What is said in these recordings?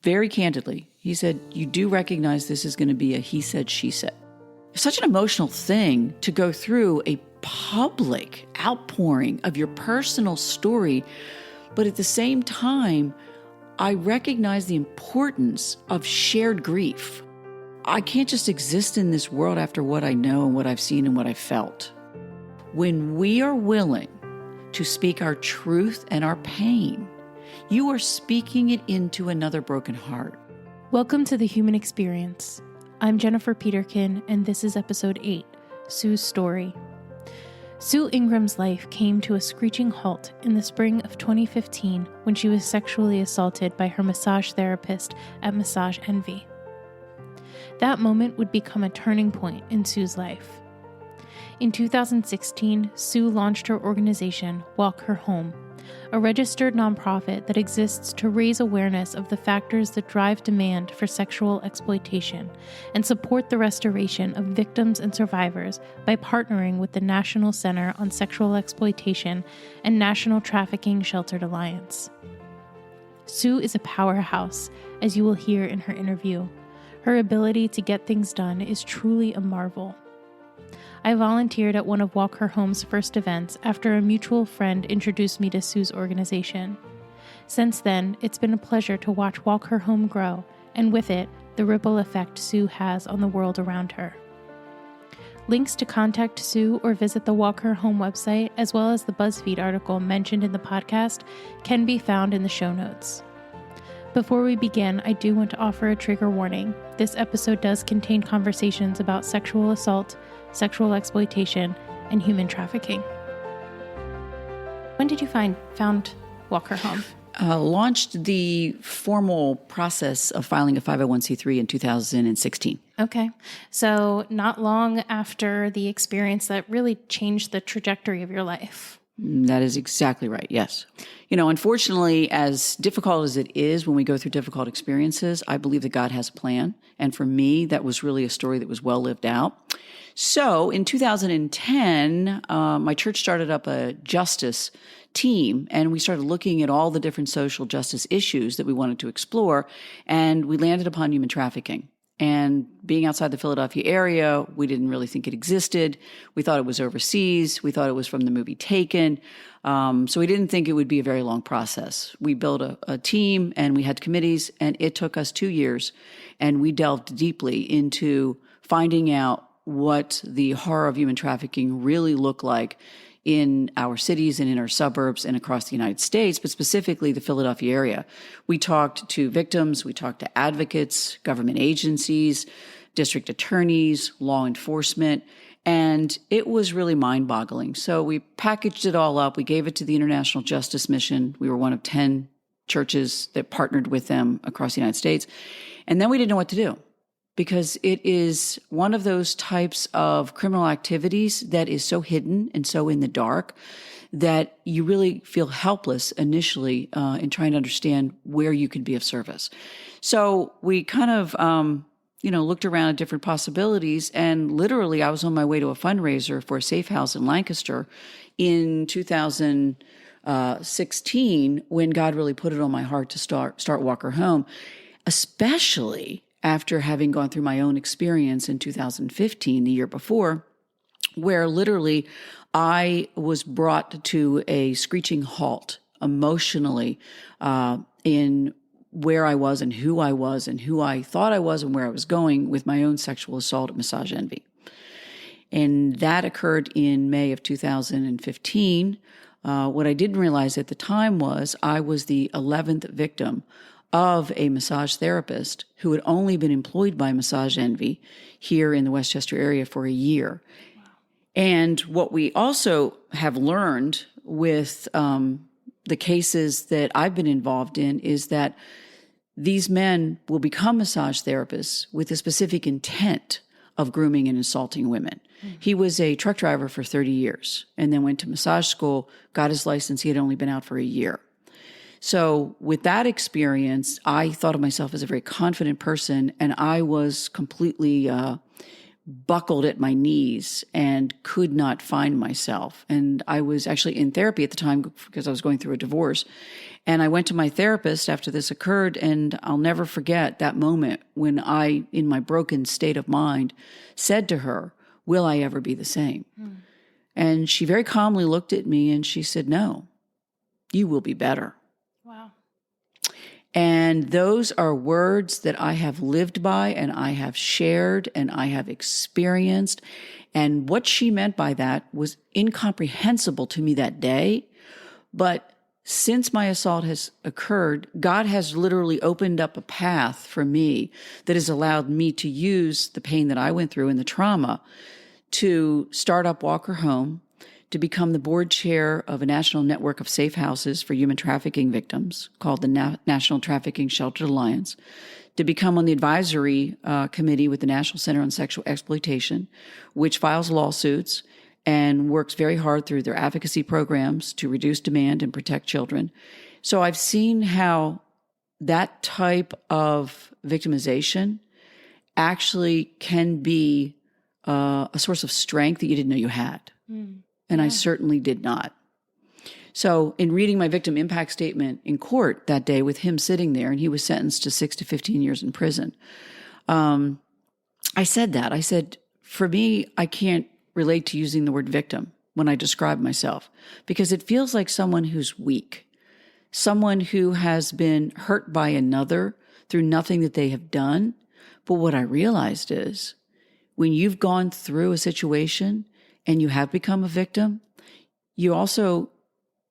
very candidly, he said, you do recognize this is going to be a he said, she said. It's such an emotional thing to go through a public outpouring of your personal story, but at the same time, I recognize the importance of shared grief. I can't just exist in this world after what I know and what I've seen and what I've felt. When we are willing to speak our truth and our pain, you are speaking it into another broken heart. Welcome to The Human Experience. I'm Jennifer Peterkin, and this is episode 8, Sue's Story. Sue Ingram's life came to a screeching halt in the spring of 2015 when she was sexually assaulted by her massage therapist at Massage Envy. That moment would become a turning point in Sue's life. In 2016, Sue launched her organization, Walk Her Home, a registered nonprofit that exists to raise awareness of the factors that drive demand for sexual exploitation and support the restoration of victims and survivors by partnering with the National Center on Sexual Exploitation and National Trafficking Sheltered Alliance. Sue is a powerhouse, as you will hear in her interview. Her ability to get things done is truly a marvel. I volunteered at one of Walk Her Home's first events after a mutual friend introduced me to Sue's organization. Since then, it's been a pleasure to watch Walk Her Home grow, and with it, the ripple effect Sue has on the world around her. Links to contact Sue or visit the Walk Her Home website, as well as the BuzzFeed article mentioned in the podcast, can be found in the show notes. Before we begin, I do want to offer a trigger warning. This episode does contain conversations about sexual assault, sexual exploitation, and human trafficking. When did you found Walk Her Home? Launched the formal process of filing a 501c3 in 2016. Okay. So not long after the experience that really changed the trajectory of your life. That is exactly right, yes. Unfortunately, as difficult as it is when we go through difficult experiences, I believe that God has a plan. And for me, that was really a story that was well lived out. So in 2010, my church started up a justice team, and we started looking at all the different social justice issues that we wanted to explore, and we landed upon human trafficking. And being outside the Philadelphia area, we didn't really think it existed. We thought it was overseas. We thought it was from the movie Taken. So we didn't think it would be a very long process. We built a team and we had committees, and it took us 2 years. And we delved deeply into finding out what the horror of human trafficking really looked like in our cities and in our suburbs and across the United States, but specifically the Philadelphia area. We talked to victims, we talked to advocates, government agencies, district attorneys, law enforcement, and it was really mind-boggling. So we packaged it all up. We gave it to the International Justice Mission. We were one of 10 churches that partnered with them across the United States. And then we didn't know what to do, because it is one of those types of criminal activities that is so hidden and so in the dark that you really feel helpless initially in trying to understand where you could be of service. So we kind of, looked around at different possibilities, and literally I was on my way to a fundraiser for a safe house in Lancaster in 2016 when God really put it on my heart to start Walk Her Home, especially after having gone through my own experience in 2015, the year before, where literally I was brought to a screeching halt emotionally in where I was and who I thought I was and where I was going with my own sexual assault at Massage Envy. And that occurred in May of 2015. What I didn't realize at the time was I was the 11th victim of a massage therapist who had only been employed by Massage Envy here in the Westchester area for a year. Wow. And what we also have learned with the cases that I've been involved in is that these men will become massage therapists with a specific intent of grooming and assaulting women. Mm-hmm. He was a truck driver for 30 years and then went to massage school, got his license. He had only been out for a year. So with that experience, I thought of myself as a very confident person, and I was completely buckled at my knees and could not find myself. And I was actually in therapy at the time because I was going through a divorce. And I went to my therapist after this occurred, and I'll never forget that moment when I, in my broken state of mind, said to her, "Will I ever be the same?" And she very calmly looked at me and she said, "No, you will be better." Wow. And those are words that I have lived by and I have shared and I have experienced. And what she meant by that was incomprehensible to me that day. But since my assault has occurred, God has literally opened up a path for me that has allowed me to use the pain that I went through and the trauma to start up Walker Home, to become the board chair of a national network of safe houses for human trafficking victims called the National Trafficking Sheltered Alliance, to become on the advisory committee with the National Center on Sexual Exploitation, which files lawsuits and works very hard through their advocacy programs to reduce demand and protect children. So I've seen how that type of victimization actually can be a source of strength that you didn't know you had. And I certainly did not. So in reading my victim impact statement in court that day with him sitting there, and he was sentenced to 6 to 15 years in prison, I said that. I said, for me, I can't relate to using the word victim when I describe myself because it feels like someone who's weak, someone who has been hurt by another through nothing that they have done. But what I realized is when you've gone through a situation and you have become a victim, you also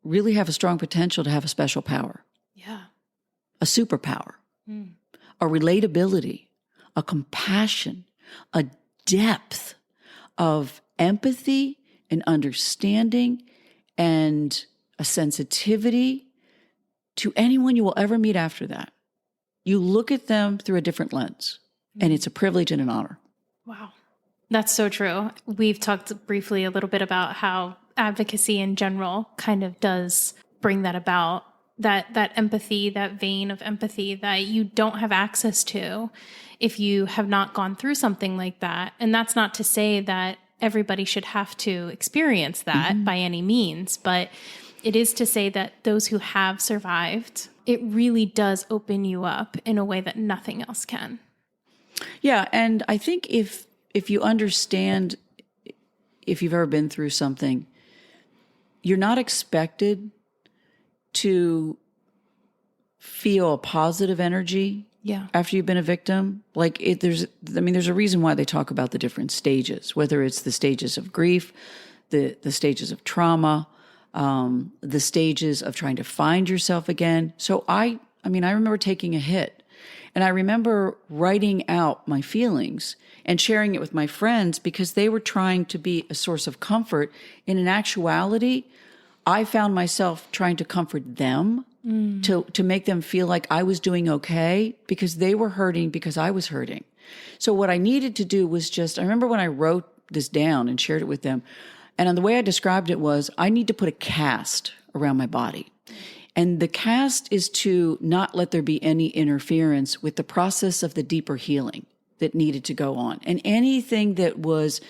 really have a strong potential to have a special power. Yeah. A superpower, a relatability, a compassion, a depth of empathy and understanding and a sensitivity to anyone you will ever meet after that. You look at them through a different lens, and it's a privilege and an honor. Wow. That's so true. We've talked briefly a little bit about how advocacy in general kind of does bring that about, that empathy, that vein of empathy that you don't have access to if you have not gone through something like that. And that's not to say that everybody should have to experience that by any means, but it is to say that those who have survived, it really does open you up in a way that nothing else can. Yeah, and I think if you understand, if you've ever been through something, you're not expected to feel a positive energy after you've been a victim. Like there's a reason why they talk about the different stages, whether it's the stages of grief, the stages of trauma, the stages of trying to find yourself again. So I remember taking a hit, and I remember writing out my feelings and sharing it with my friends because they were trying to be a source of comfort. And in actuality, I found myself trying to comfort them, to make them feel like I was doing okay because they were hurting because I was hurting. So what I needed to do was I remember when I wrote this down and shared it with them, and the way I described it was, I need to put a cast around my body. And the cast is to not let there be any interference with the process of the deeper healing that needed to go on. And anything that was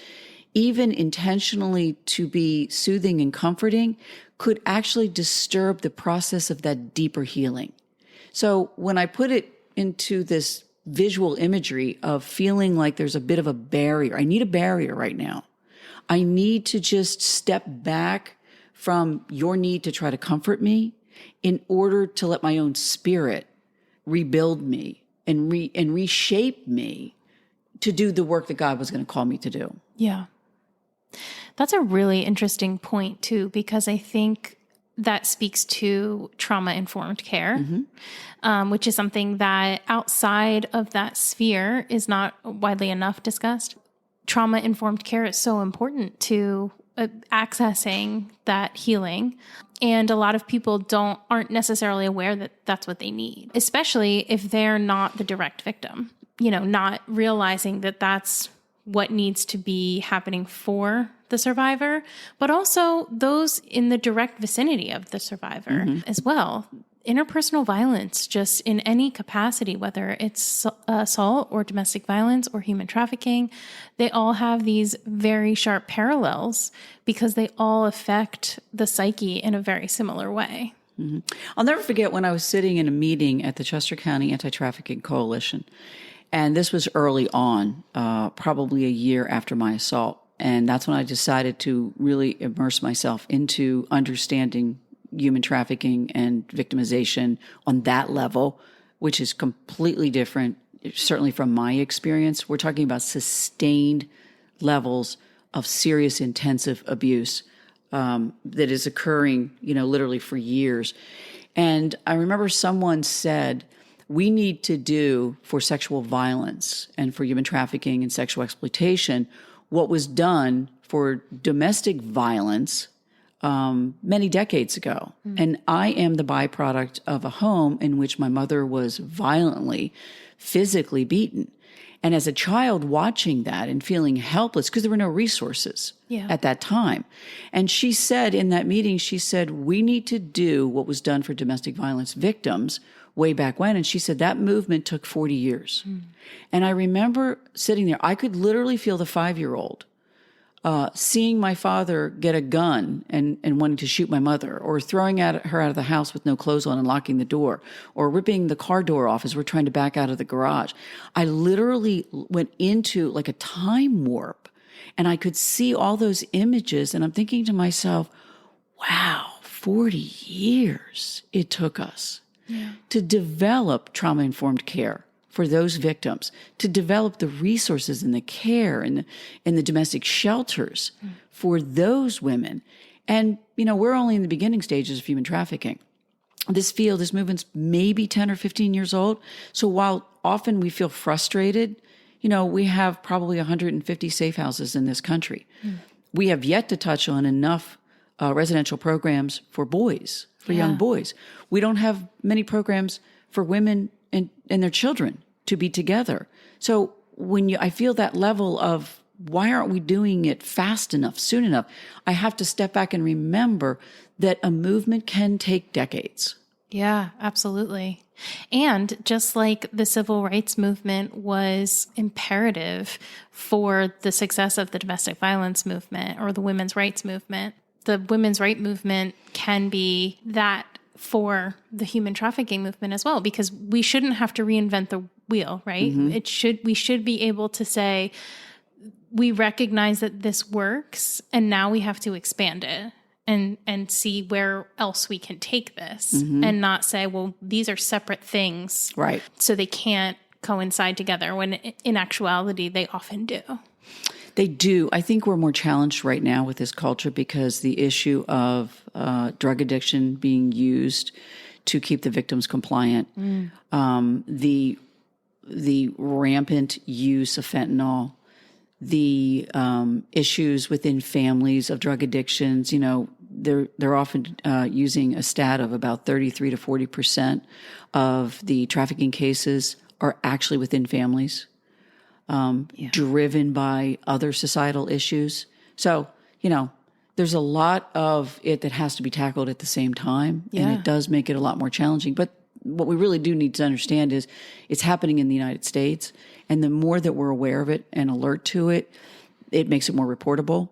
even intentionally to be soothing and comforting could actually disturb the process of that deeper healing. So when I put it into this visual imagery of feeling like there's a bit of a barrier, I need a barrier right now. I need to just step back from your need to try to comfort me in order to let my own spirit rebuild me and reshape me to do the work that God was going to call me to do. Yeah. That's a really interesting point too, because I think that speaks to trauma-informed care, which is something that outside of that sphere is not widely enough discussed. Trauma-informed care is so important to accessing that healing. And a lot of people aren't necessarily aware that that's what they need, especially if they're not the direct victim, not realizing that that's what needs to be happening for the survivor, but also those in the direct vicinity of the survivor as well. interpersonal violence, just in any capacity, whether it's assault or domestic violence or human trafficking, they all have these very sharp parallels because they all affect the psyche in a very similar way. Mm-hmm. I'll never forget when I was sitting in a meeting at the Chester County Anti-Trafficking Coalition, and this was early on, probably a year after my assault. And that's when I decided to really immerse myself into understanding human trafficking and victimization on that level, which is completely different, certainly from my experience. We're talking about sustained levels of serious, intensive abuse that is occurring, literally for years. And I remember someone said, we need to do for sexual violence and for human trafficking and sexual exploitation what was done for domestic violence many decades ago. And I am the byproduct of a home in which my mother was violently, physically beaten. And as a child watching that and feeling helpless, because there were no resources at that time. And she said in that meeting, she said, we need to do what was done for domestic violence victims way back when. And she said that movement took 40 years. And I remember sitting there, I could literally feel the 5-year-old seeing my father get a gun and wanting to shoot my mother, or throwing her out of the house with no clothes on and locking the door, or ripping the car door off as we're trying to back out of the garage. I literally went into like a time warp, and I could see all those images, and I'm thinking to myself, wow, 40 years it took us to develop trauma-informed care for those victims, to develop the resources and the care and the domestic shelters for those women. And, we're only in the beginning stages of human trafficking. This movement's maybe 10 or 15 years old. So while often we feel frustrated, we have probably 150 safe houses in this country. We have yet to touch on enough residential programs for boys, for young boys. We don't have many programs for women and their children to be together. So I feel that level of why aren't we doing it fast enough, soon enough? I have to step back and remember that a movement can take decades. Yeah, absolutely. And just like the civil rights movement was imperative for the success of the domestic violence movement or the women's rights movement, the women's rights movement can be that for the human trafficking movement as well, because we shouldn't have to reinvent the wheel, right? We should be able to say, we recognize that this works and now we have to expand it and see where else we can take this and not say, well, these are separate things. Right. So they can't coincide together when in actuality they often do. They do. I think we're more challenged right now with this culture because the issue of drug addiction being used to keep the victims compliant, the rampant use of fentanyl, the issues within families of drug addictions. They're often using a stat of about 33 to 40% of the trafficking cases are actually within families. Driven by other societal issues. So, there's a lot of it that has to be tackled at the same time, and it does make it a lot more challenging. But what we really do need to understand is it's happening in the United States, and the more that we're aware of it and alert to it, it makes it more reportable.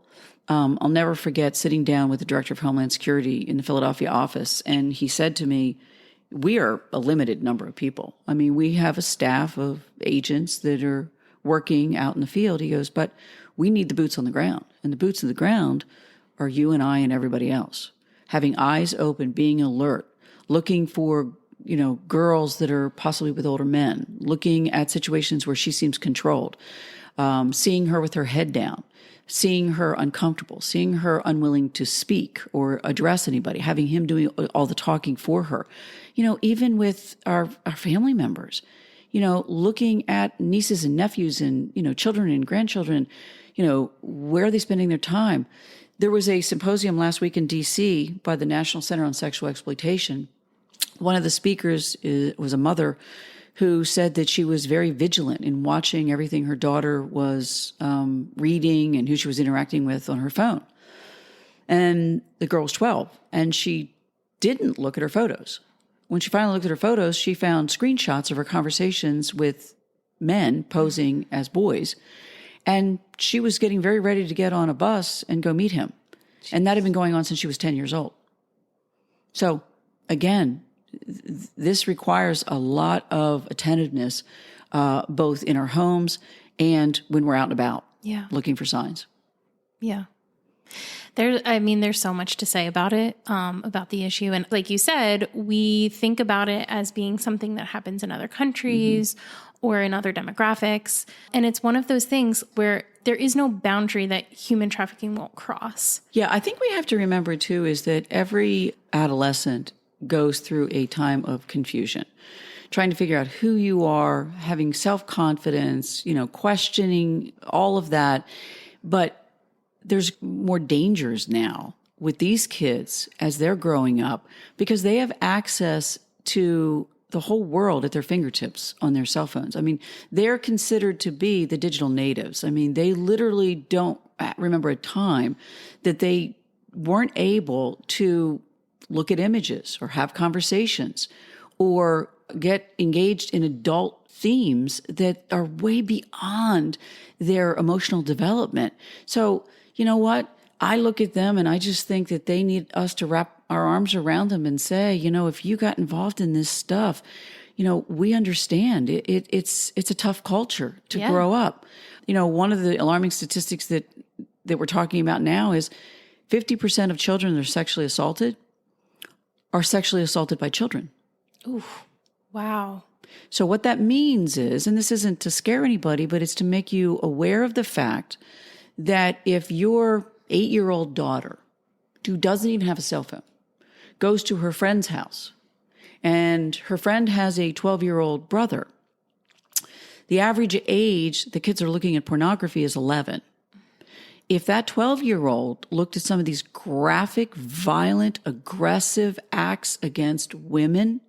I'll never forget sitting down with the Director of Homeland Security in the Philadelphia office, and he said to me, we are a limited number of people. I mean, we have a staff of agents that are working out in the field. He goes, but we need the boots on the ground. And the boots on the ground are you and I and everybody else. Having eyes open, being alert, looking for, girls that are possibly with older men, looking at situations where she seems controlled, seeing her with her head down, seeing her uncomfortable, seeing her unwilling to speak or address anybody, having him doing all the talking for her. Even with our family members, looking at nieces and nephews and, children and grandchildren, where are they spending their time? There was a symposium last week in D.C. by the National Center on Sexual Exploitation. One of the speakers was a mother who said that she was very vigilant in watching everything her daughter was reading and who she was interacting with on her phone. And the girl was 12, and she didn't look at her photos when she finally looked at her photos, she found screenshots of her conversations with men posing as boys. And she was getting very ready to get on a bus and go meet him. Jeez. And that had been going on since she was 10 years old. So again, this requires a lot of attentiveness, both in our homes and when we're out and about looking for signs. Yeah. There's so much to say about it, about the issue. And like you said, we think about it as being something that happens in other countries or in other demographics. And it's one of those things where there is no boundary that human trafficking won't cross. Yeah, I think we have to remember too is that every adolescent goes through a time of confusion, trying to figure out who you are, having self-confidence, questioning all of that. But there's more dangers now with these kids as they're growing up because they have access to the whole world at their fingertips on their cell phones. I mean, they're considered to be the digital natives. I mean, they literally don't remember a time that they weren't able to look at images or have conversations or get engaged in adult themes that are way beyond their emotional development. So, you know what? I look at them and I just think that they need us to wrap our arms around them and say, if you got involved in this stuff, we understand it's a tough culture to grow up. One of the alarming statistics that we're talking about now is 50% of children that are sexually assaulted by children. Ooh, wow. So what that means is, and this isn't to scare anybody, but it's to make you aware of the fact that if your 8-year-old daughter, who doesn't even have a cell phone, goes to her friend's house, and her friend has a 12-year-old brother, the average age the kids are looking at pornography is 11. If that 12-year-old looked at some of these graphic, violent, aggressive acts against women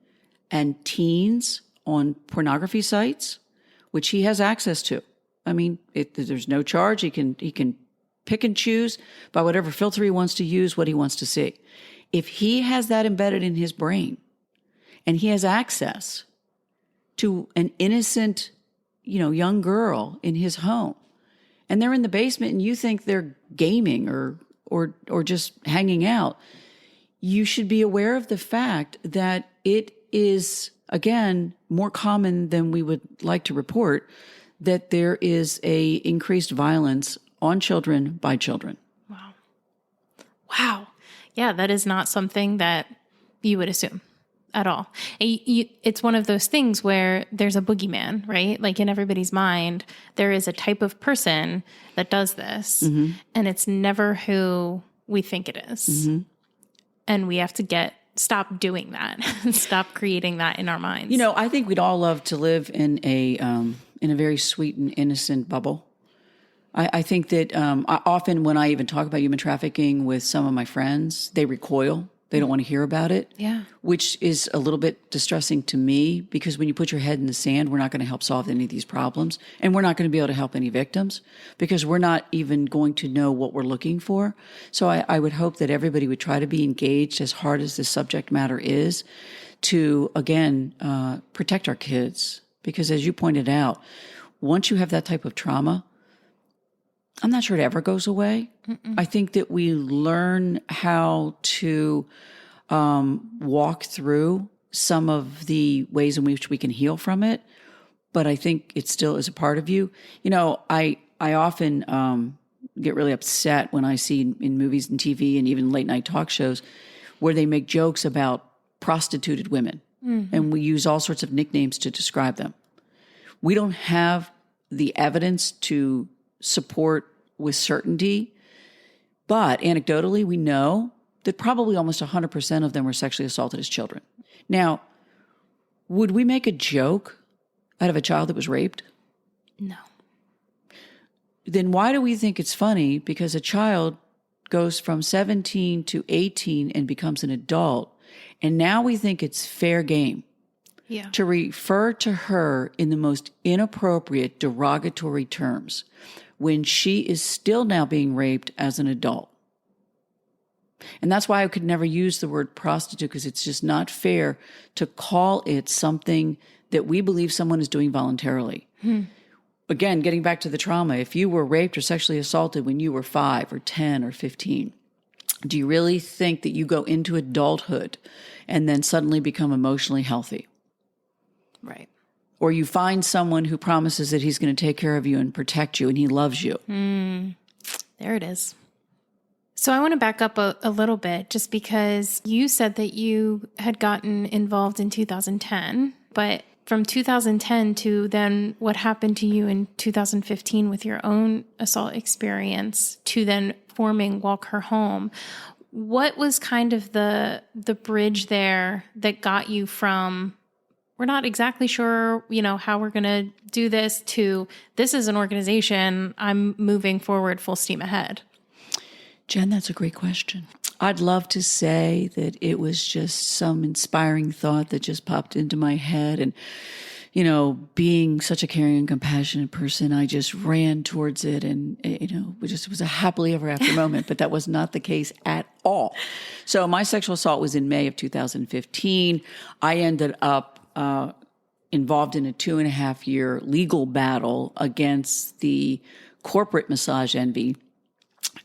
and teens on pornography sites, which he has access to, I mean, there's no charge. He can pick and choose by whatever filter he wants to use, what he wants to see. If he has that embedded in his brain and he has access to an innocent, young girl in his home, and they're in the basement and you think they're gaming or just hanging out, you should be aware of the fact that it is, again, more common than we would like to report that there is a increased violence on children by children. Wow. Yeah, that is not something that you would assume at all. It's one of those things where there's a boogeyman, right? Like in everybody's mind, there is a type of person that does this, and it's never who we think it is. And we have to stop doing that, stop creating that in our minds. I think we'd all love to live in a very sweet and innocent bubble. I think that often when I even talk about human trafficking with some of my friends, they recoil. They don't want to hear about it, which is a little bit distressing to me because when you put your head in the sand, we're not going to help solve any of these problems. And we're not going to be able to help any victims because we're not even going to know what we're looking for. So I would hope that everybody would try to be engaged as hard as this subject matter is to, again, protect our kids. Because as you pointed out, once you have that type of trauma, I'm not sure it ever goes away. I think that we learn how to walk through some of the ways in which we can heal from it, but I think it still is a part of you. I often get really upset when I see in movies and TV and even late night talk shows where they make jokes about prostituted women, and we use all sorts of nicknames to describe them. We don't have the evidence to support with certainty, but anecdotally, we know that probably almost 100% of them were sexually assaulted as children. Now, would we make a joke out of a child that was raped? No. Then why do we think it's funny? Because a child goes from 17 to 18 and becomes an adult, and now we think it's fair game to refer to her in the most inappropriate, derogatory terms when she is still now being raped as an adult. And that's why I could never use the word prostitute, because it's just not fair to call it something that we believe someone is doing voluntarily. Again, getting back to the trauma, if you were raped or sexually assaulted when you were 5 or 10 or 15, do you really think that you go into adulthood and then suddenly become emotionally healthy? Right. Or you find someone who promises that he's going to take care of you and protect you and he loves you. There it is. So I want to back up a little bit, just because you said that you had gotten involved in 2010, but from 2010 to then what happened to you in 2015 with your own assault experience to then forming Walk Her Home, what was kind of the bridge there that got you from, we're not exactly sure, how we're going to do this, to this is an organization, I'm moving forward full steam ahead? Jen, that's a great question. I'd love to say that it was just some inspiring thought that just popped into my head. And, being such a caring and compassionate person, I just ran towards it. And, it was a happily ever after moment, but that was not the case at all. So my sexual assault was in May of 2015. I ended up involved in a 2.5-year legal battle against the corporate massage envy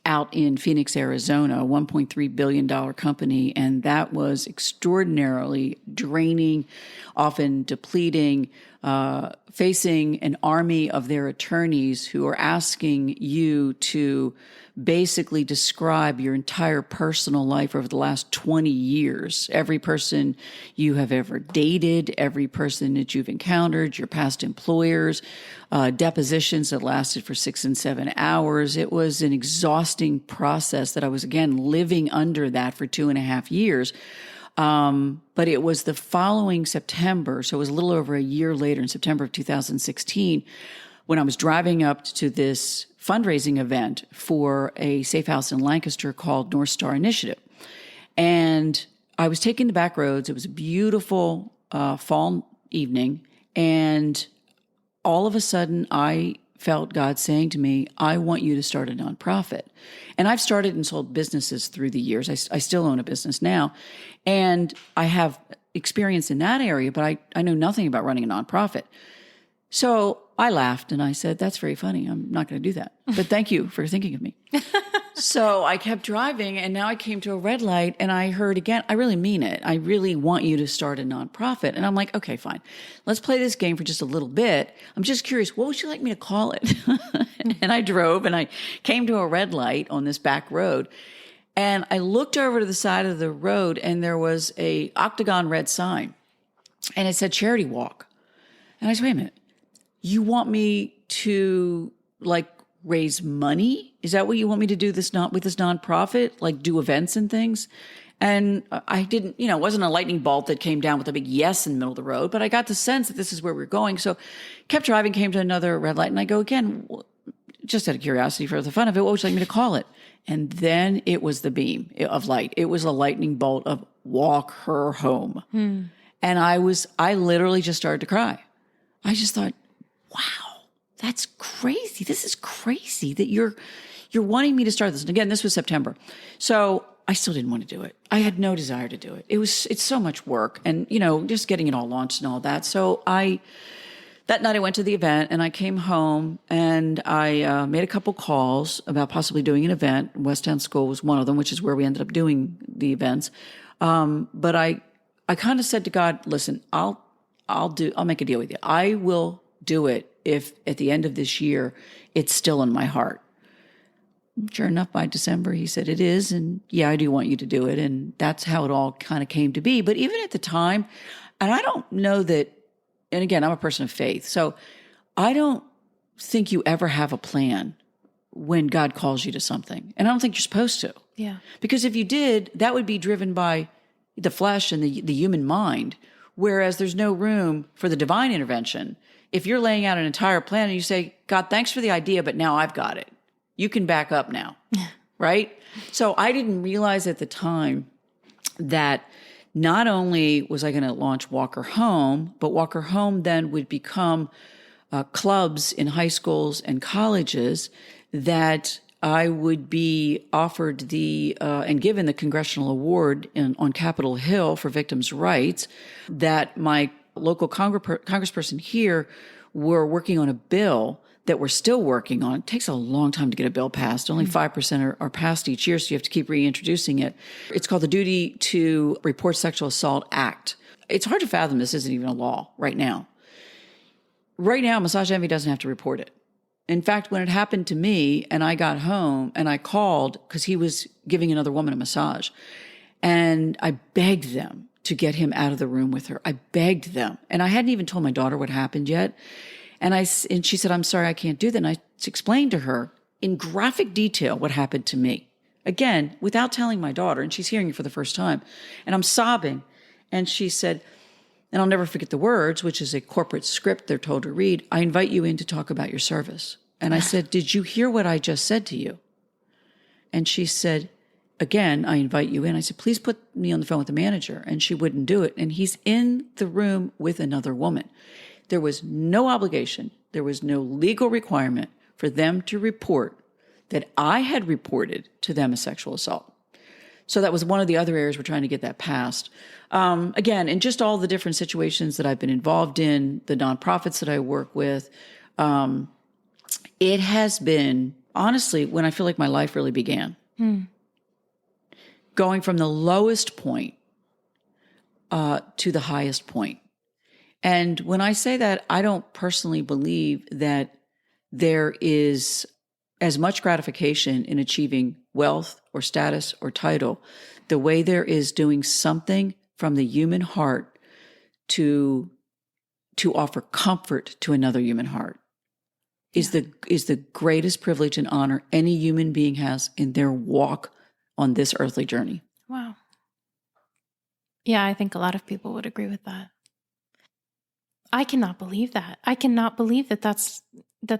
out in Phoenix, Arizona, a $1.3 billion company. And that was extraordinarily draining, often depleting, facing an army of their attorneys who are asking you to basically describe your entire personal life over the last 20 years. Every person you have ever dated, every person that you've encountered, your past employers, depositions that lasted for 6 and 7 hours. It was an exhausting process that I was, again, living under that for 2.5 years. But it was the following September, so it was a little over a year later, in September of 2016, when I was driving up to this fundraising event for a safe house in Lancaster called North Star Initiative. And I was taking the back roads. It was a beautiful fall evening. And all of a sudden, I felt God saying to me, I want you to start a nonprofit. And I've started and sold businesses through the years. I still own a business now. And I have experience in that area, but I know nothing about running a nonprofit. So I laughed and I said, that's very funny. I'm not going to do that. But thank you for thinking of me. So I kept driving, and now I came to a red light and I heard again, I really mean it. I really want you to start a nonprofit. And I'm like, okay, fine. Let's play this game for just a little bit. I'm just curious, what would you like me to call it? And I drove and I came to a red light on this back road. And I looked over to the side of the road and there was a octagon red sign and it said charity walk. And I said, wait a minute. You want me to raise money? Is that what you want me to do with this nonprofit? Like do events and things? And I didn't, it wasn't a lightning bolt that came down with a big yes in the middle of the road, but I got the sense that this is where we're going. So kept driving, came to another red light, and I go again, just out of curiosity for the fun of it, what would you like me to call it? And then it was the beam of light. It was a lightning bolt of Walk Her Home. And I literally just started to cry. I just thought, wow, that's crazy. This is crazy that you're wanting me to start this. And again, this was September. So I still didn't want to do it. I had no desire to do it. It's so much work and, just getting it all launched and all that. So that night I went to the event and I came home and I made a couple calls about possibly doing an event. West Town School was one of them, which is where we ended up doing the events. But I kind of said to God, listen, I'll make a deal with you. I will do it if at the end of this year, it's still in my heart. Sure enough, by December, he said, it is. And yeah, I do want you to do it. And that's how it all kind of came to be. But even at the time, and I don't know that, and again, I'm a person of faith. So I don't think you ever have a plan when God calls you to something. And I don't think you're supposed to. Yeah. Because if you did, that would be driven by the flesh and the human mind. Whereas there's no room for the divine intervention. If you're laying out an entire plan and you say, God, thanks for the idea, but now I've got it. You can back up now, right? So I didn't realize at the time that not only was I going to launch Walk Her Home, but Walk Her Home then would become clubs in high schools and colleges that I would be offered and given the congressional award on Capitol Hill for victims' rights, that my local congressperson here were working on a bill that we're still working on. It takes a long time to get a bill passed. Only 5% are passed each year, so you have to keep reintroducing it. It's called the Duty to Report Sexual Assault Act. It's hard to fathom this isn't even a law right now. Right now, Massage Envy doesn't have to report it. In fact, when it happened to me and I got home and I called because he was giving another woman a massage, and I begged them to get him out of the room with her. I begged them. And I hadn't even told my daughter what happened yet. And she said, "I'm sorry, I can't do that." And I explained to her in graphic detail what happened to me. Again, without telling my daughter, and she's hearing it for the first time. And I'm sobbing. And she said, and I'll never forget the words, which is a corporate script they're told to read, "I invite you in to talk about your service." And I said, "Did you hear what I just said to you?" And she said, "Again, I invite you in." I said, "Please put me on the phone with the manager." And she wouldn't do it. And he's in the room with another woman. There was no obligation. There was no legal requirement for them to report that I had reported to them a sexual assault. So that was one of the other areas we're trying to get that passed. Again, in just all the different situations that I've been involved in, the nonprofits that I work with, it has been, honestly, when I feel like my life really began. Going from the lowest point to the highest point. And when I say that, I don't personally believe that there is as much gratification in achieving wealth or status or title the way there is doing something from the human heart to offer comfort to another human heart is the greatest privilege and honor any human being has in their walk on this earthly journey. Wow. Yeah, I think a lot of people would agree with that. I cannot believe that. I cannot believe that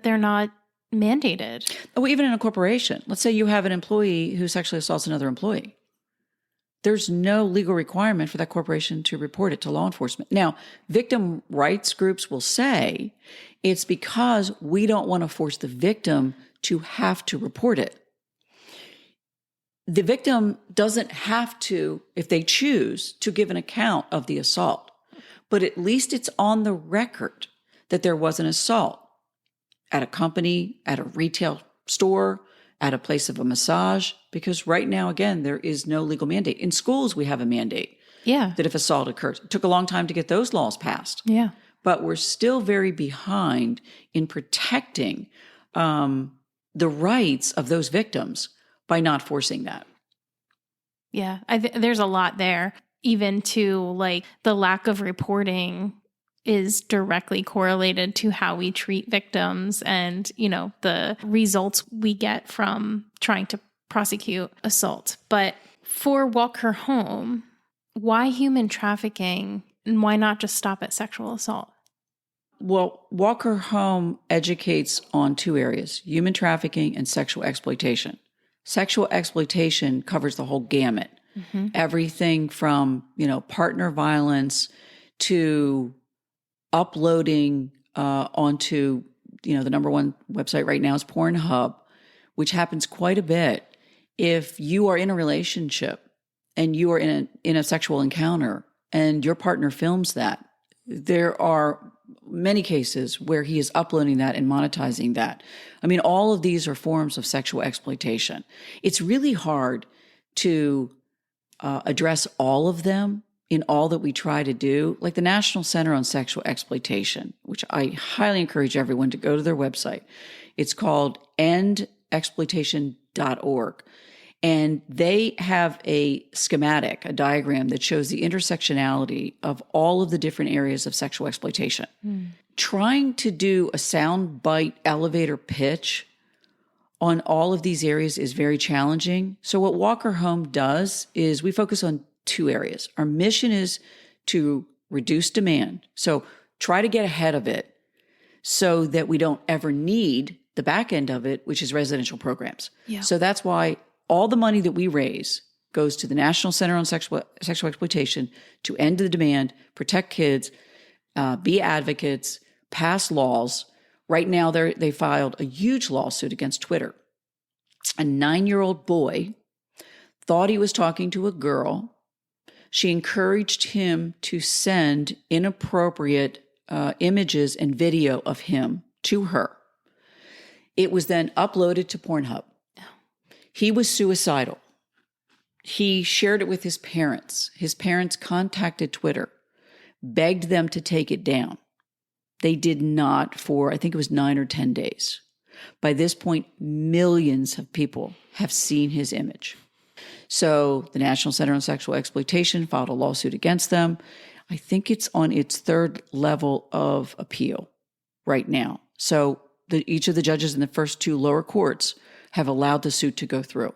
they're not mandated. Oh, even in a corporation, let's say you have an employee who sexually assaults another employee. There's no legal requirement for that corporation to report it to law enforcement. Now, victim rights groups will say it's because we don't want to force the victim to have to report it. The victim doesn't have to, if they choose, to give an account of the assault, but at least it's on the record that there was an assault at a company, at a retail store, at a place of a massage, because right now, again, there is no legal mandate. In schools, we have a mandate that if assault occurs. It took a long time to get those laws passed. Yeah. But we're still very behind in protecting the rights of those victims by not forcing that. Yeah, there's a lot there, even to like the lack of reporting is directly correlated to how we treat victims and, you know, the results we get from trying to prosecute assault. But for Walk Her Home, why human trafficking and why not just stop at sexual assault? Well, Walk Her Home educates on two areas, human trafficking and sexual exploitation. Sexual exploitation covers the whole gamut. Mm-hmm. Everything from, partner violence to uploading onto, the number one website right now is Pornhub, which happens quite a bit. If you are in a relationship and you are in a sexual encounter and your partner films that, there are many cases where he is uploading that and monetizing that. I mean, all of these are forms of sexual exploitation. It's really hard to address all of them in all that we try to do, like the National Center on Sexual Exploitation, which I highly encourage everyone to go to their website. It's called endexploitation.org. And they have a schematic, a diagram that shows the intersectionality of all of the different areas of sexual exploitation. Trying to do a soundbite elevator pitch on all of these areas is very challenging. So what Walk Her Home does is we focus on two areas. Our mission is to reduce demand. So try to get ahead of it so that we don't ever need the back end of it, which is residential programs. Yeah. So that's why all the money that we raise goes to the National Center on Sexual Exploitation to end the demand, protect kids, be advocates, pass laws. Right now, they filed a huge lawsuit against Twitter A 9-year-old boy thought he was talking to a girl. She encouraged him to send inappropriate images and video of him to her. It was then uploaded to Pornhub. He was suicidal. He shared it with his parents. His parents contacted Twitter, begged them to take it down. They did not for, I think it was 9 or 10 days. By this point, millions of people have seen his image. So the National Center on Sexual Exploitation filed a lawsuit against them. I think it's on its 3rd level of appeal right now. So each of the judges in the first 2 lower courts have allowed the suit to go through.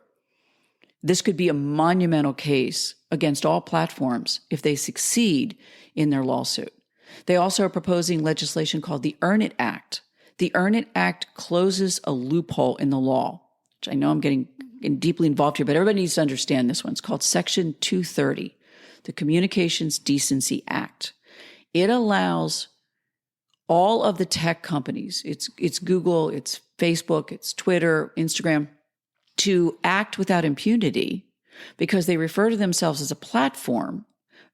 This could be a monumental case against all platforms if they succeed in their lawsuit. They also are proposing legislation called the Earn It Act. The Earn It Act closes a loophole in the law, which I know I'm getting deeply involved here, but everybody needs to understand this one. It's called Section 230, the Communications Decency Act. It allows all of the tech companies, it's Google, it's Facebook, it's Twitter, Instagram, to act without impunity because they refer to themselves as a platform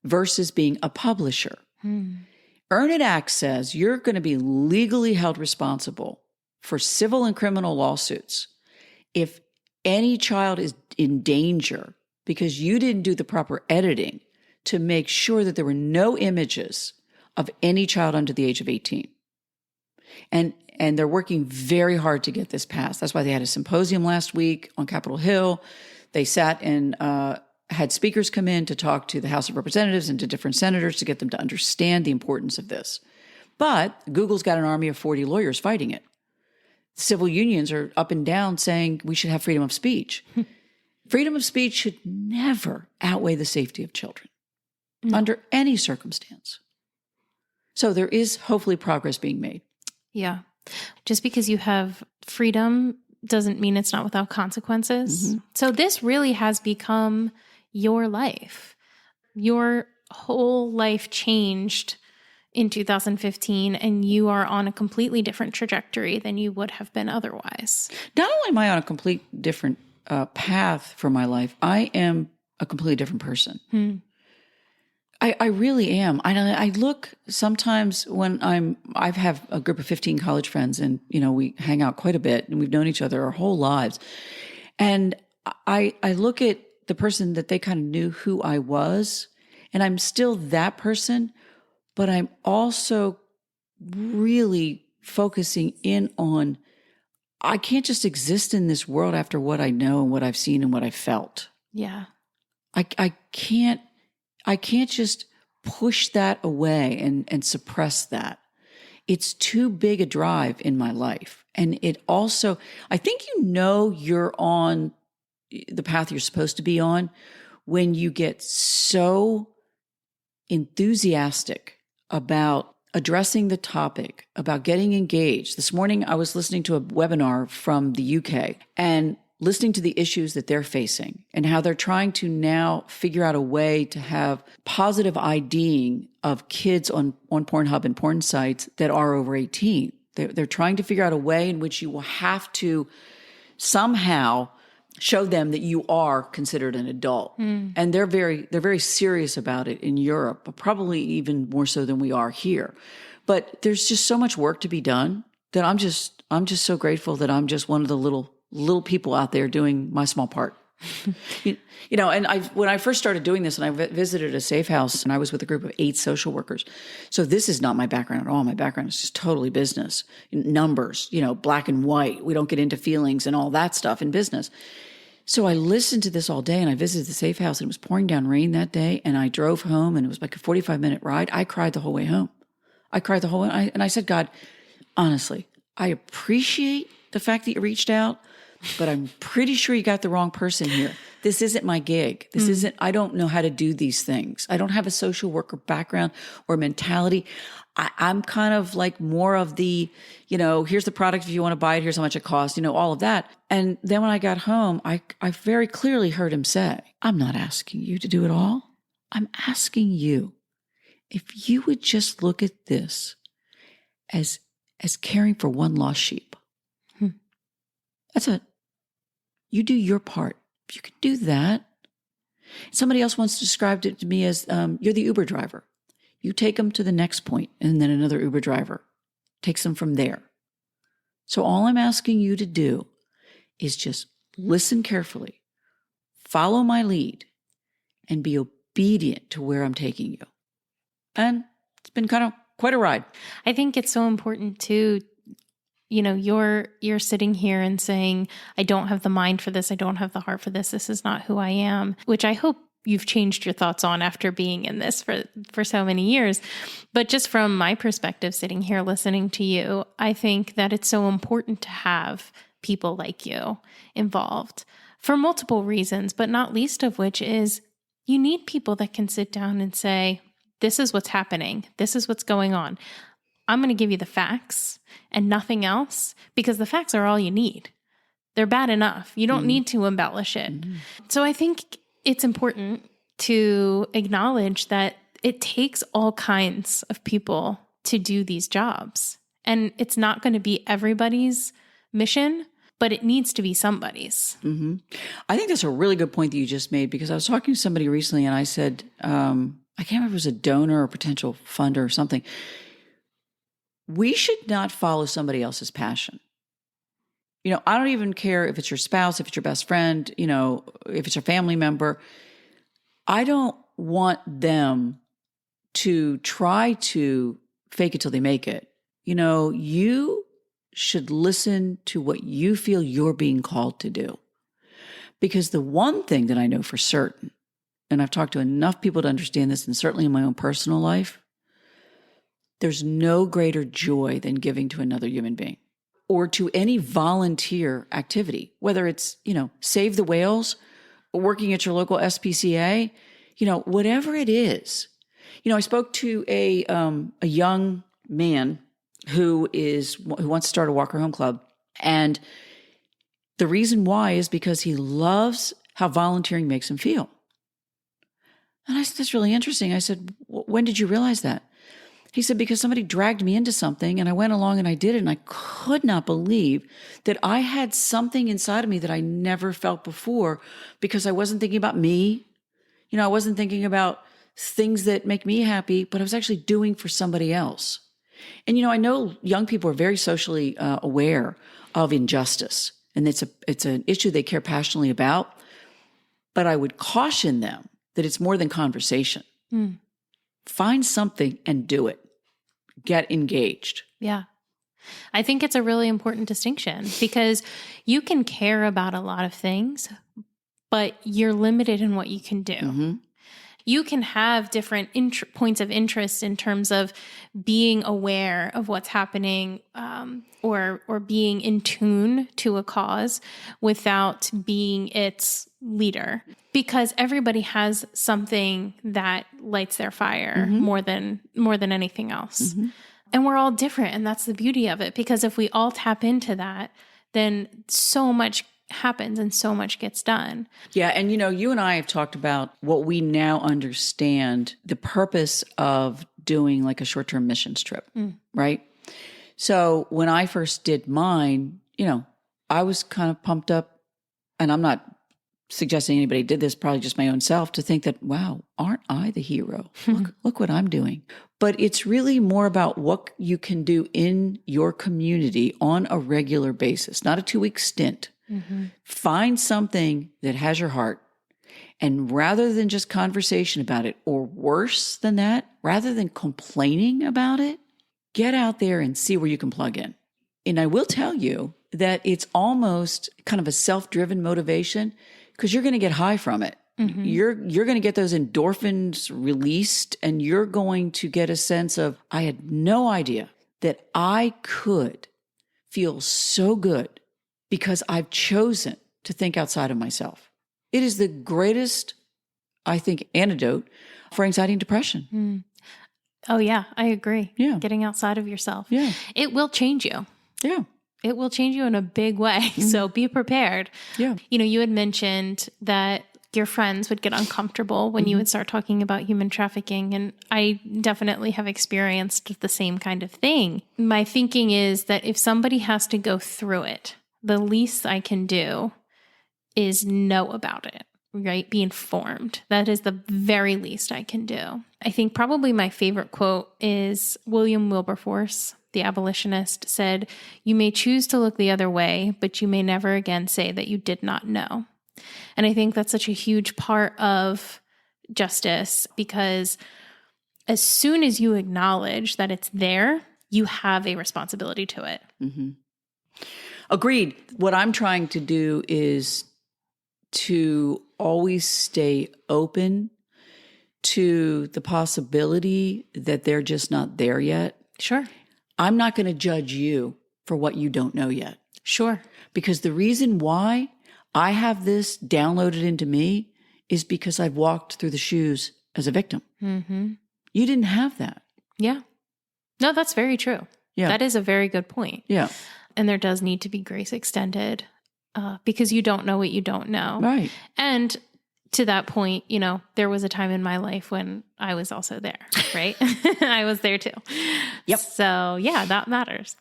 versus being a publisher. Earn It Act says you're going to be legally held responsible for civil and criminal lawsuits if any child is in danger because you didn't do the proper editing to make sure that there were no images of any child under the age of 18. And they're working very hard to get this passed. That's why they had a symposium last week on Capitol Hill. They sat and had speakers come in to talk to the House of Representatives and to different senators to get them to understand the importance of this. But Google's got an army of 40 lawyers fighting it. Civil unions are up and down saying we should have freedom of speech. Freedom of speech should never outweigh the safety of children under any circumstance. So there is hopefully progress being made. Yeah. Just because you have freedom doesn't mean it's not without consequences. Mm-hmm. So this really has become your life. Your whole life changed in 2015, and you are on a completely different trajectory than you would have been otherwise. Not only am I on a complete different path for my life, I am a completely different person. I really am. I look sometimes when I have a group of 15 college friends and, we hang out quite a bit and we've known each other our whole lives. And I look at the person that they kind of knew who I was, and I'm still that person, but I'm also really focusing in on, I can't just exist in this world after what I know and what I've seen and what I've felt. Yeah. I can't just push that away and suppress that. It's too big a drive in my life. And it also, I think you're on the path you're supposed to be on when you get so enthusiastic about addressing the topic, about getting engaged. This morning, I was listening to a webinar from the UK and listening to the issues that they're facing and how they're trying to now figure out a way to have positive IDing of kids on Pornhub and porn sites that are over 18. They're trying to figure out a way in which you will have to somehow show them that you are considered an adult. And they're very serious about it in Europe, but probably even more so than we are here. But there's just so much work to be done that I'm just so grateful that I'm just one of the little people out there doing my small part. And when I first started doing this, and I visited a safe house, and I was with a group of 8 social workers. So this is not my background at all. My background is just totally business, numbers, black and white. We don't get into feelings and all that stuff in business. So I listened to this all day, and I visited the safe house, and it was pouring down rain that day, and I drove home, and it was like a 45-minute ride. I cried the whole way home. And I said, God, honestly, I appreciate the fact that you reached out, but I'm pretty sure you got the wrong person here. This isn't my gig. I don't know how to do these things. I don't have a social worker background or mentality. I'm kind of like more of the, here's the product if you want to buy it, here's how much it costs, all of that. And then when I got home, I very clearly heard him say, I'm not asking you to do it all. I'm asking you if you would just look at this as caring for one lost sheep. That's it. You do your part. If you can do that. Somebody else once described it to me as you're the Uber driver. You take them to the next point, and then another Uber driver takes them from there. So all I'm asking you to do is just listen carefully, follow my lead, and be obedient to where I'm taking you. And it's been kind of quite a ride. I think it's so important too. You're sitting here and saying, I don't have the mind for this. I don't have the heart for this. This is not who I am, which I hope you've changed your thoughts on after being in this for so many years. But just from my perspective, sitting here listening to you, I think that it's so important to have people like you involved for multiple reasons, but not least of which is you need people that can sit down and say, this is what's happening. This is what's going on. I'm going to give you the facts and nothing else, because the facts are all you need. They're bad enough. You don't need to embellish it. So I think it's important to acknowledge that it takes all kinds of people to do these jobs. And it's not going to be everybody's mission, but it needs to be somebody's. I think that's a really good point that you just made, because I was talking to somebody recently and I said, I can't remember if it was a donor or potential funder or something. We should not follow somebody else's passion. I don't even care if it's your spouse, if it's your best friend, if it's a family member. I don't want them to try to fake it till they make it. You should listen to what you feel you're being called to do. Because the one thing that I know for certain, and I've talked to enough people to understand this, and certainly in my own personal life, there's no greater joy than giving to another human being or to any volunteer activity, whether it's, save the whales, or working at your local SPCA, whatever it is. I spoke to a young man who wants to start a Walker Home Club. And the reason why is because he loves how volunteering makes him feel. And I said, that's really interesting. I said, when did you realize that? He said, because somebody dragged me into something and I went along and I did it. And I could not believe that I had something inside of me that I never felt before, because I wasn't thinking about me. I wasn't thinking about things that make me happy, but I was actually doing for somebody else. And, I know young people are very socially aware of injustice, and it's an issue they care passionately about. But I would caution them that it's more than conversation. Find something and do it. Get engaged. Yeah. I think it's a really important distinction, because you can care about a lot of things, but you're limited in what you can do. You can have different points of interest in terms of being aware of what's happening, or being in tune to a cause without being its leader, because everybody has something that lights their fire more than anything else. And we're all different. And that's the beauty of it, because if we all tap into that, then so much happens and so much gets done. Yeah. And, you and I have talked about what we now understand the purpose of doing like a short-term missions trip, right? So when I first did mine, I was kind of pumped up, and I'm not suggesting anybody did this, probably just my own self, to think that, wow, aren't I the hero? Look what I'm doing. But it's really more about what you can do in your community on a regular basis, not a 2-week stint. Find something that has your heart. And rather than just conversation about it, or worse than that, rather than complaining about it, get out there and see where you can plug in. And I will tell you that it's almost kind of a self-driven motivation, because you're going to get high from it. You're going to get those endorphins released, and you're going to get a sense of, I had no idea that I could feel so good because I've chosen to think outside of myself. It is the greatest, I think, antidote for anxiety and depression. Oh, yeah, I agree. Yeah. Getting outside of yourself. Yeah. It will change you. Yeah. It will change you in a big way. So be prepared. Yeah. You had mentioned that your friends would get uncomfortable when you would start talking about human trafficking. And I definitely have experienced the same kind of thing. My thinking is that if somebody has to go through it, the least I can do is know about it, right? Be informed. That is the very least I can do. I think probably my favorite quote is William Wilberforce, the abolitionist, said, "You may choose to look the other way, but you may never again say that you did not know." And I think that's such a huge part of justice, because as soon as you acknowledge that it's there, you have a responsibility to it. Mm-hmm. Agreed. What I'm trying to do is to always stay open to the possibility that they're just not there yet. Sure. I'm not going to judge you for what you don't know yet. Sure. Because the reason why I have this downloaded into me is because I've walked through the shoes as a victim. Mm-hmm. You didn't have that. Yeah. No, that's very true. Yeah. That is a very good point. Yeah. And there does need to be grace extended because you don't know what you don't know. Right. And to that point, you know, there was a time in my life when I was also there, right? I was there too. Yep. So yeah, that matters.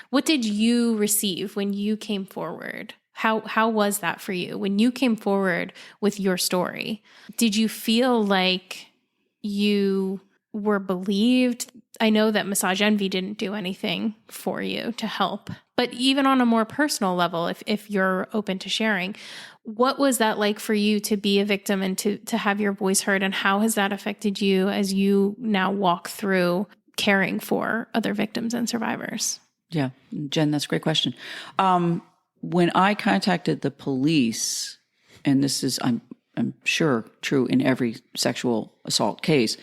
What did you receive when you came forward? How was that for you? When you came forward with your story, did you feel like you were believed? I know that Massage Envy didn't do anything for you to help, but even on a more personal level, if you're open to sharing, what was that like for you to be a victim and to have your voice heard? And how has that affected you as you now walk through caring for other victims and survivors? Yeah. Jen, that's a great question. When I contacted the police, and this is, I'm sure true in every sexual assault case,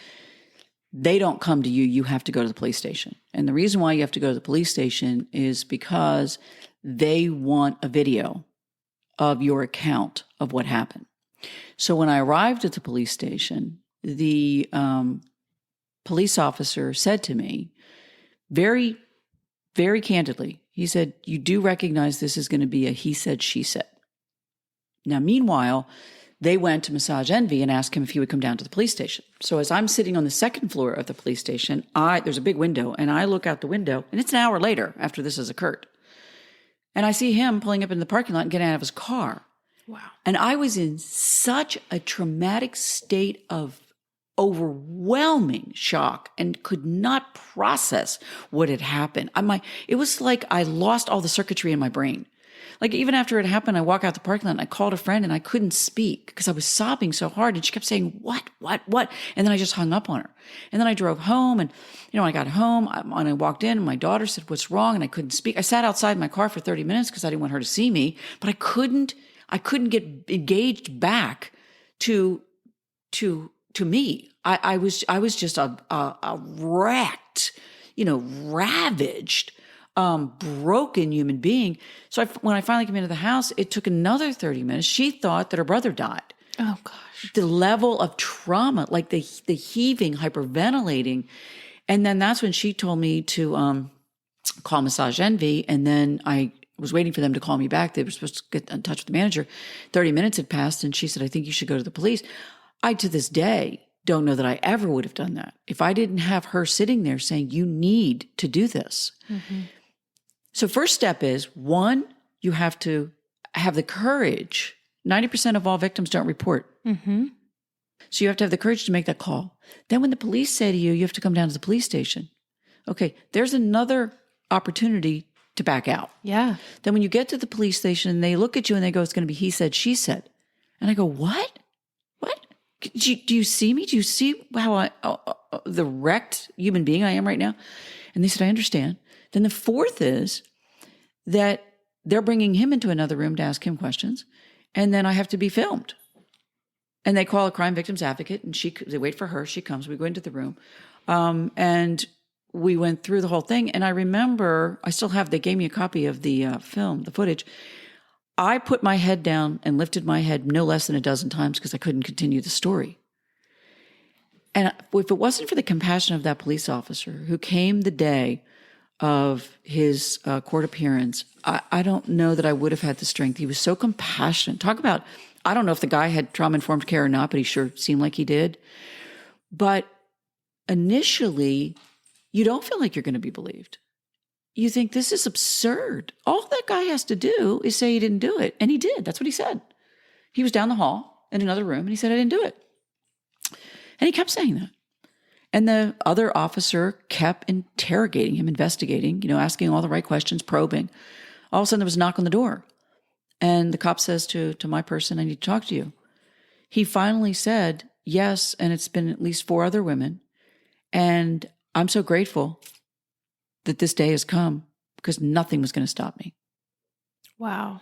they don't come to you. You have to go to the police station. And the reason why you have to go to the police station is because they want a video of your account of what happened. So when I arrived at the police station, the police officer said to me very, very candidly, he said, "You do recognize this is going to be a he said, she said." Now, meanwhile, they went to Massage Envy and asked him if he would come down to the police station. So as I'm sitting on the second floor of the police station, there's a big window, and I look out the window, and it's an hour later after this has occurred. And I see him pulling up in the parking lot and getting out of his car. Wow. And I was in such a traumatic state of overwhelming shock and could not process what had happened. It was like I lost all the circuitry in my brain. Like even after it happened, I walk out the parking lot and I called a friend and I couldn't speak because I was sobbing so hard. And she kept saying, what? And then I just hung up on her. And then I drove home and, I got home and I walked in and my daughter said, "What's wrong?" And I couldn't speak. I sat outside my car for 30 minutes because I didn't want her to see me, but I couldn't get engaged back to me. I was just a wrecked, ravaged, broken human being. So when I finally came into the house, it took another 30 minutes. She thought that her brother died. Oh gosh. The level of trauma, like the heaving, hyperventilating. And then that's when she told me to call Massage Envy. And then I was waiting for them to call me back. They were supposed to get in touch with the manager. 30 minutes had passed and she said, "I think you should go to the police." I, to this day, don't know that I ever would have done that if I didn't have her sitting there saying, "You need to do this." Mm-hmm. So first step is, one, you have to have the courage. 90% of all victims don't report. Mm-hmm. So you have to have the courage to make that call. Then when the police say to you, you have to come down to the police station. Okay, there's another opportunity to back out. Yeah. Then when you get to the police station, they look at you and they go, "It's going to be he said, she said." And I go, "What? Do you see me? Do you see how the wrecked human being I am right now?" And they said, "I understand." Then the fourth is that they're bringing him into another room to ask him questions. And then I have to be filmed. And they call a crime victims advocate and they wait for her. She comes, we go into the room. And we went through the whole thing. And I remember, they gave me a copy of the film, the footage. I put my head down and lifted my head no less than a dozen times because I couldn't continue the story. And if it wasn't for the compassion of that police officer who came the day of his court appearance, I don't know that I would have had the strength. He was so compassionate. Talk about, I don't know if the guy had trauma-informed care or not, but he sure seemed like he did. But initially, you don't feel like you're going to be believed. You think, this is absurd. All that guy has to do is say he didn't do it. And he did. That's what he said. He was down the hall in another room, and he said, I didn't do it. And he kept saying that. And the other officer kept interrogating him, investigating, asking all the right questions, probing. All of a sudden, there was a knock on the door. And the cop says to my person, I need to talk to you. He finally said, yes, and it's been at least 4 other women. And I'm so grateful that this day has come because nothing was going to stop me. Wow.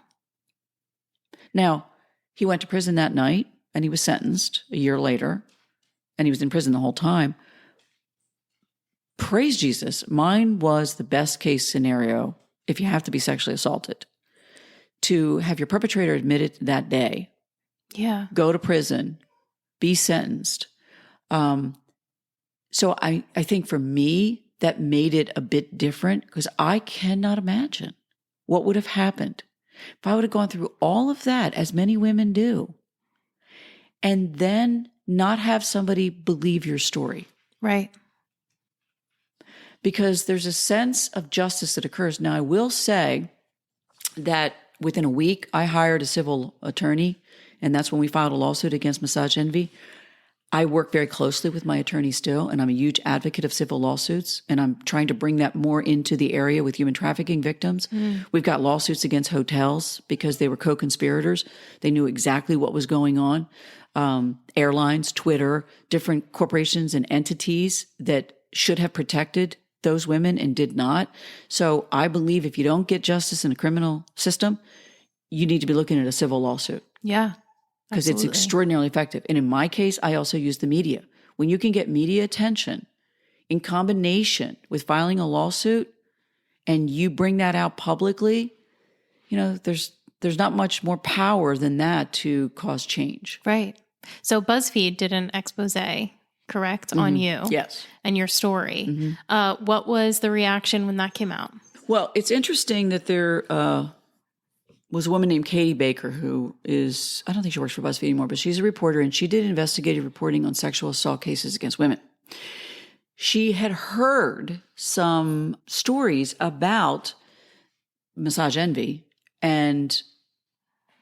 Now, he went to prison that night and he was sentenced a year later, and he was in prison the whole time. Praise Jesus. Mine was the best case scenario if you have to be sexually assaulted, to have your perpetrator admitted that day. Yeah. Go to prison, be sentenced. So I think for me, that made it a bit different because I cannot imagine what would have happened if I would have gone through all of that, as many women do, and then not have somebody believe your story. Right. Because there's a sense of justice that occurs. Now, I will say that within a week, I hired a civil attorney, and that's when we filed a lawsuit against Massage Envy. I work very closely with my attorney still, and I'm a huge advocate of civil lawsuits, and I'm trying to bring that more into the area with human trafficking victims. We've got lawsuits against hotels because they were co-conspirators. They knew exactly what was going on. Airlines, Twitter, different corporations and entities that should have protected those women and did not. So I believe if you don't get justice in a criminal system, you need to be looking at a civil lawsuit. Yeah. Because it's extraordinarily effective. And in my case, I also use the media. When you can get media attention in combination with filing a lawsuit and you bring that out publicly, there's not much more power than that to cause change. Right. So BuzzFeed did an expose, correct, on you? Yes. And your story. What was the reaction when that came out? Well, it's interesting that there was a woman named Katie Baker who is, I don't think she works for BuzzFeed anymore, but she's a reporter, and she did investigative reporting on sexual assault cases against women. She had heard some stories about Massage Envy and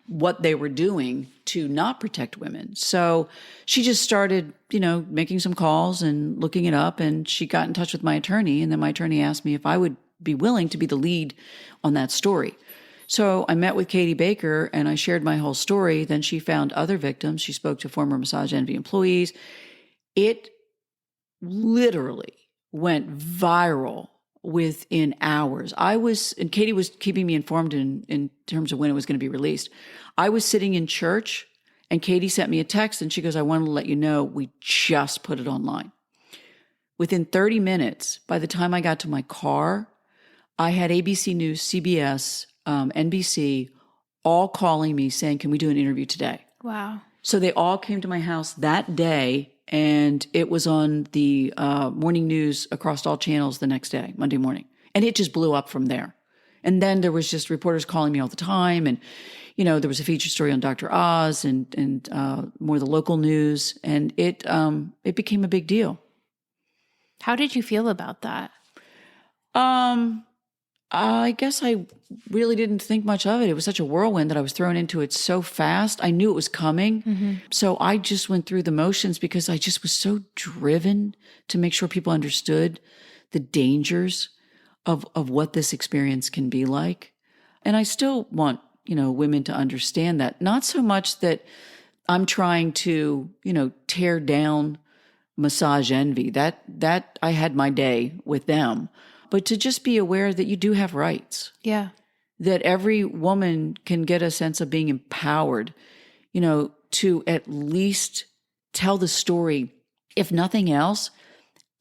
what they were doing to not protect women. So she just started, making some calls and looking it up, and she got in touch with my attorney, and then my attorney asked me if I would be willing to be the lead on that story. So I met with Katie Baker and I shared my whole story. Then she found other victims. She spoke to former Massage Envy employees. It literally went viral within hours. And Katie was keeping me informed in terms of when it was going to be released. I was sitting in church and Katie sent me a text and she goes, I wanted to let you know we just put it online. Within 30 minutes, by the time I got to my car, I had ABC News, CBS, NBC, all calling me saying, can we do an interview today? Wow. So they all came to my house that day, and it was on the morning news across all channels the next day, Monday morning. And it just blew up from there. And then there was just reporters calling me all the time. And, there was a feature story on Dr. Oz and more of the local news. And it became a big deal. How did you feel about that? I guess I really didn't think much of it. It was such a whirlwind that I was thrown into it so fast. I knew it was coming. So I just went through the motions because I just was so driven to make sure people understood the dangers of what this experience can be like. And I still want, women to understand that. Not so much that I'm trying to, tear down Massage Envy. That I had my day with them. But to just be aware that you do have rights. Yeah. That every woman can get a sense of being empowered, to at least tell the story, if nothing else,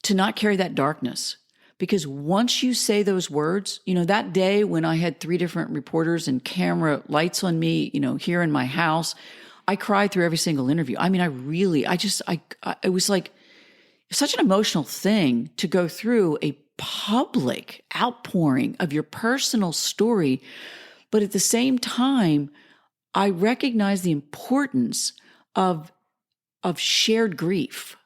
to not carry that darkness. Because once you say those words, that day when I had 3 different reporters and camera lights on me, here in my house, I cried through every single interview. I mean, it was like such an emotional thing to go through a public outpouring of your personal story. But at the same time, I recognize the importance of shared grief,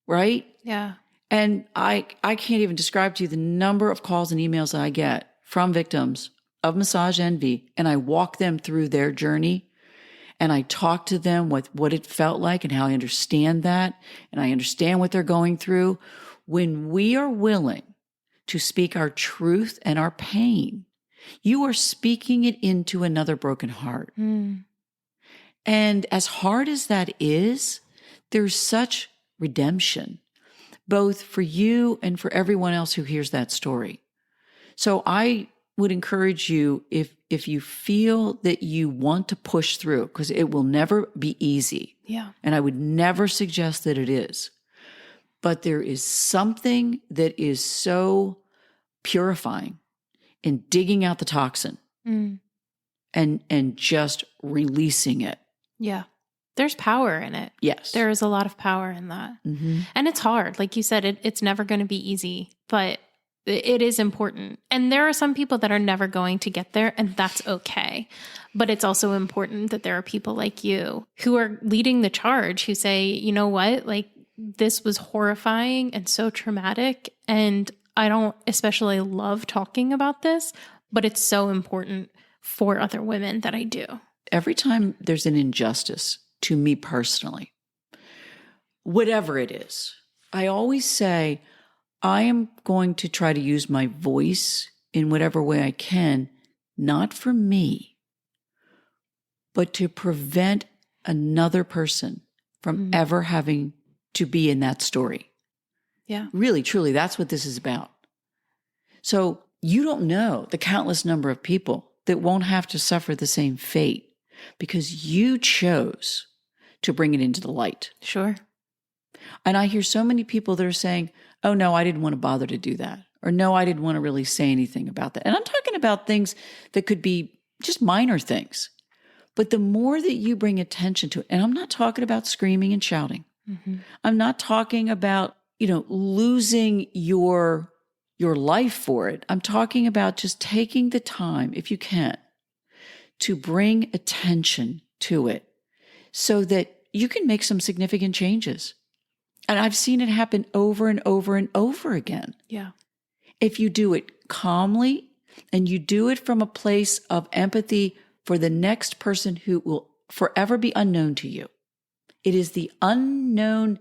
right? Yeah. And I can't even describe to you the number of calls and emails that I get from victims of Massage Envy, and I walk them through their journey. and I talk to them with what it felt like and how I understand that, and I understand what they're going through. When we are willing to speak our truth and our pain, you are speaking it into another broken heart. And as hard as that is, there's such redemption, both for you and for everyone else who hears that story. So I would encourage you, if you feel that you want to push through, because it will never be easy. Yeah. And I would never suggest that it is. But there is something that is so purifying in digging out the toxin and just releasing it. Yeah. There's power in it. Yes. There is a lot of power in that. And it's hard. Like you said, it's never going to be easy, but it is important. And there are some people that are never going to get there, and that's okay. But it's also important that there are people like you who are leading the charge, who say, you know what, like this was horrifying and so traumatic. And I don't especially love talking about this, but it's so important for other women that I do. Every time there's an injustice to me personally, whatever it is, I always say, I am going to try to use my voice in whatever way I can, not for me, but to prevent another person from ever having to be in that story. Yeah. Really, truly, that's what this is about. So you don't know the countless number of people that won't have to suffer the same fate because you chose to bring it into the light. Sure. And I hear so many people that are saying, oh, no, I didn't want to bother to do that. Or no, I didn't want to really say anything about that. And I'm talking about things that could be just minor things. But the more that you bring attention to it, and I'm not talking about screaming and shouting. I'm not talking about, losing your life for it. I'm talking about just taking the time, if you can, to bring attention to it so that you can make some significant changes. And I've seen it happen over and over and over again. Yeah. If you do it calmly and you do it from a place of empathy for the next person who will forever be unknown to you. It is the unknown,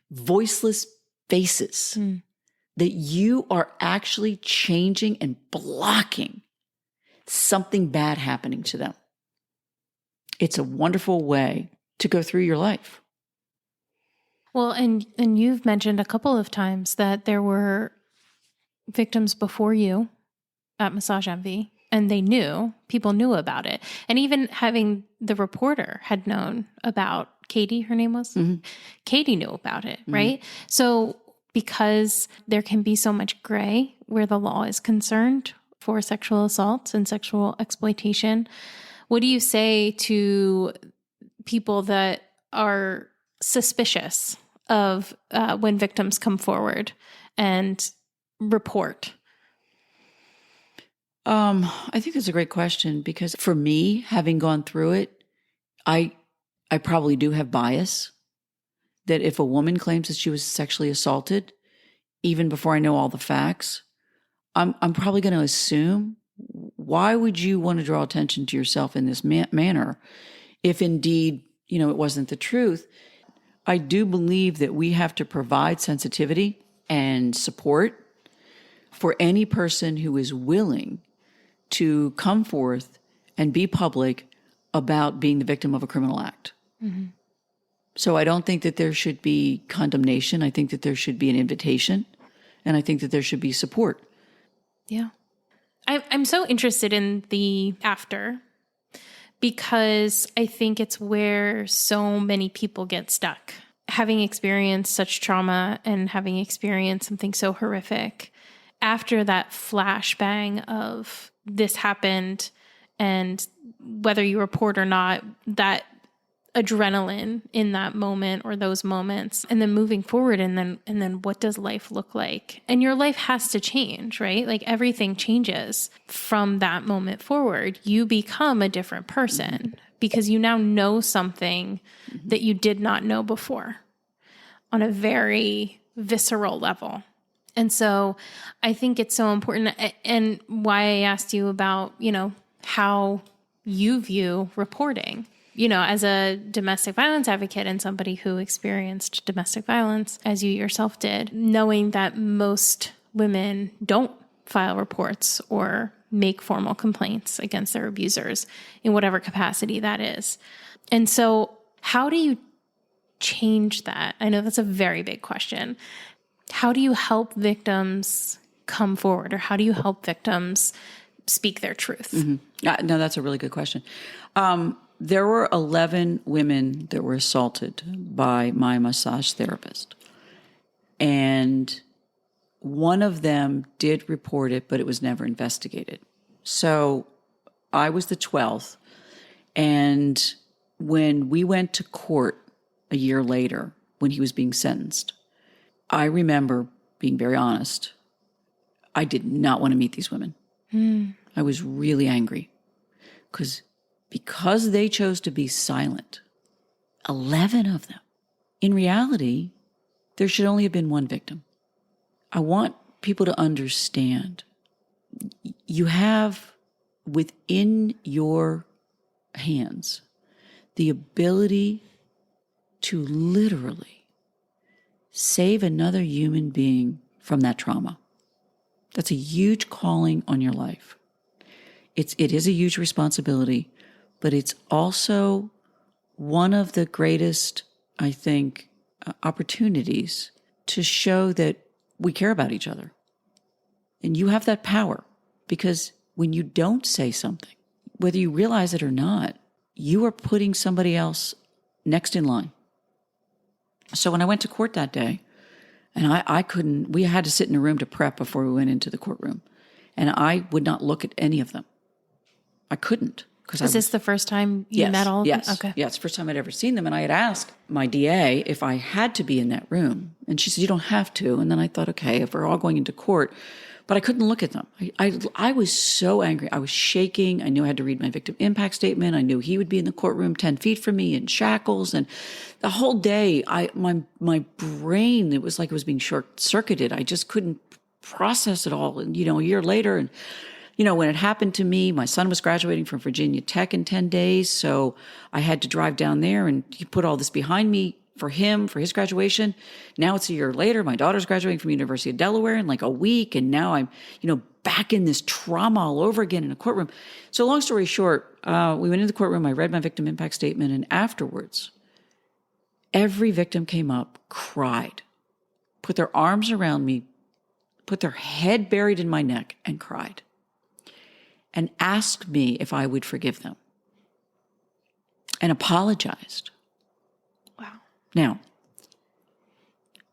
voiceless faces that you are actually changing and blocking something bad happening to them. It's a wonderful way to go through your life. Well, and you've mentioned a couple of times that there were victims before you at Massage Envy, and people knew about it. And even having the reporter had known about Katie, her name was? Katie knew about it, right? So because there can be so much gray where the law is concerned for sexual assault and sexual exploitation, what do you say to people that are suspicious of when victims come forward and report? I think that's a great question because for me, having gone through it, I probably do have bias that if a woman claims that she was sexually assaulted, even before I know all the facts, I'm probably going to assume, why would you want to draw attention to yourself in this manner if indeed, it wasn't the truth? I do believe that we have to provide sensitivity and support for any person who is willing to come forth and be public about being the victim of a criminal act. So I don't think that there should be condemnation. I think that there should be an invitation, and I think that there should be support. Yeah. I'm so interested in the after because I think it's where so many people get stuck. Having experienced such trauma and having experienced something so horrific, after that flashbang of this happened, and whether you report or not, that adrenaline in that moment or those moments, and then moving forward, and then what does life look like? And your life has to change, right? Like everything changes from that moment forward. You become a different person because you now know something that you did not know before on a very visceral level. And so I think it's so important, and why I asked you about, how you view reporting. as a domestic violence advocate and somebody who experienced domestic violence, as you yourself did, knowing that most women don't file reports or make formal complaints against their abusers in whatever capacity that is. And so how do you change that? I know that's a very big question. How do you help victims come forward, or how do you help victims speak their truth? Mm-hmm. No, that's a really good question. There were 11 women that were assaulted by my massage therapist. And one of them did report it, but it was never investigated. So I was the 12th. And when we went to court a year later, when he was being sentenced, I remember being very honest. I did not want to meet these women. I was really angry because they chose to be silent. 11 of them. In reality, there should only have been one victim. I want people to understand you have within your hands the ability to literally save another human being from that trauma. That's a huge calling on your life. It is a huge responsibility, but it's also one of the greatest, I think, opportunities to show that we care about each other. And you have that power, because when you don't say something, whether you realize it or not, you are putting somebody else next in line. So when I went to court that day, and we had to sit in a room to prep before we went into the courtroom, and I would not look at any of them. I couldn't. Is this the first time you met all of them? Okay. Yeah, it's the first time I'd ever seen them. And I had asked my DA if I had to be in that room. And she said, you don't have to. And then I thought, okay, if we're all going into court. But I couldn't look at them. I was so angry. I was shaking. I knew I had to read my victim impact statement. I knew he would be in the courtroom 10 feet from me in shackles. And the whole day, my brain, it was like it was being short-circuited. I just couldn't process it all. And, a year later, and when it happened to me, my son was graduating from Virginia Tech in 10 days. So I had to drive down there, and he put all this behind me for his graduation. Now it's a year later. My daughter's graduating from University of Delaware in like a week. And now I'm, back in this trauma all over again in a courtroom. So long story short, we went into the courtroom. I read my victim impact statement. And afterwards, every victim came up, cried, put their arms around me, put their head buried in my neck, and cried. And asked me if I would forgive them. And apologized. Wow. Now,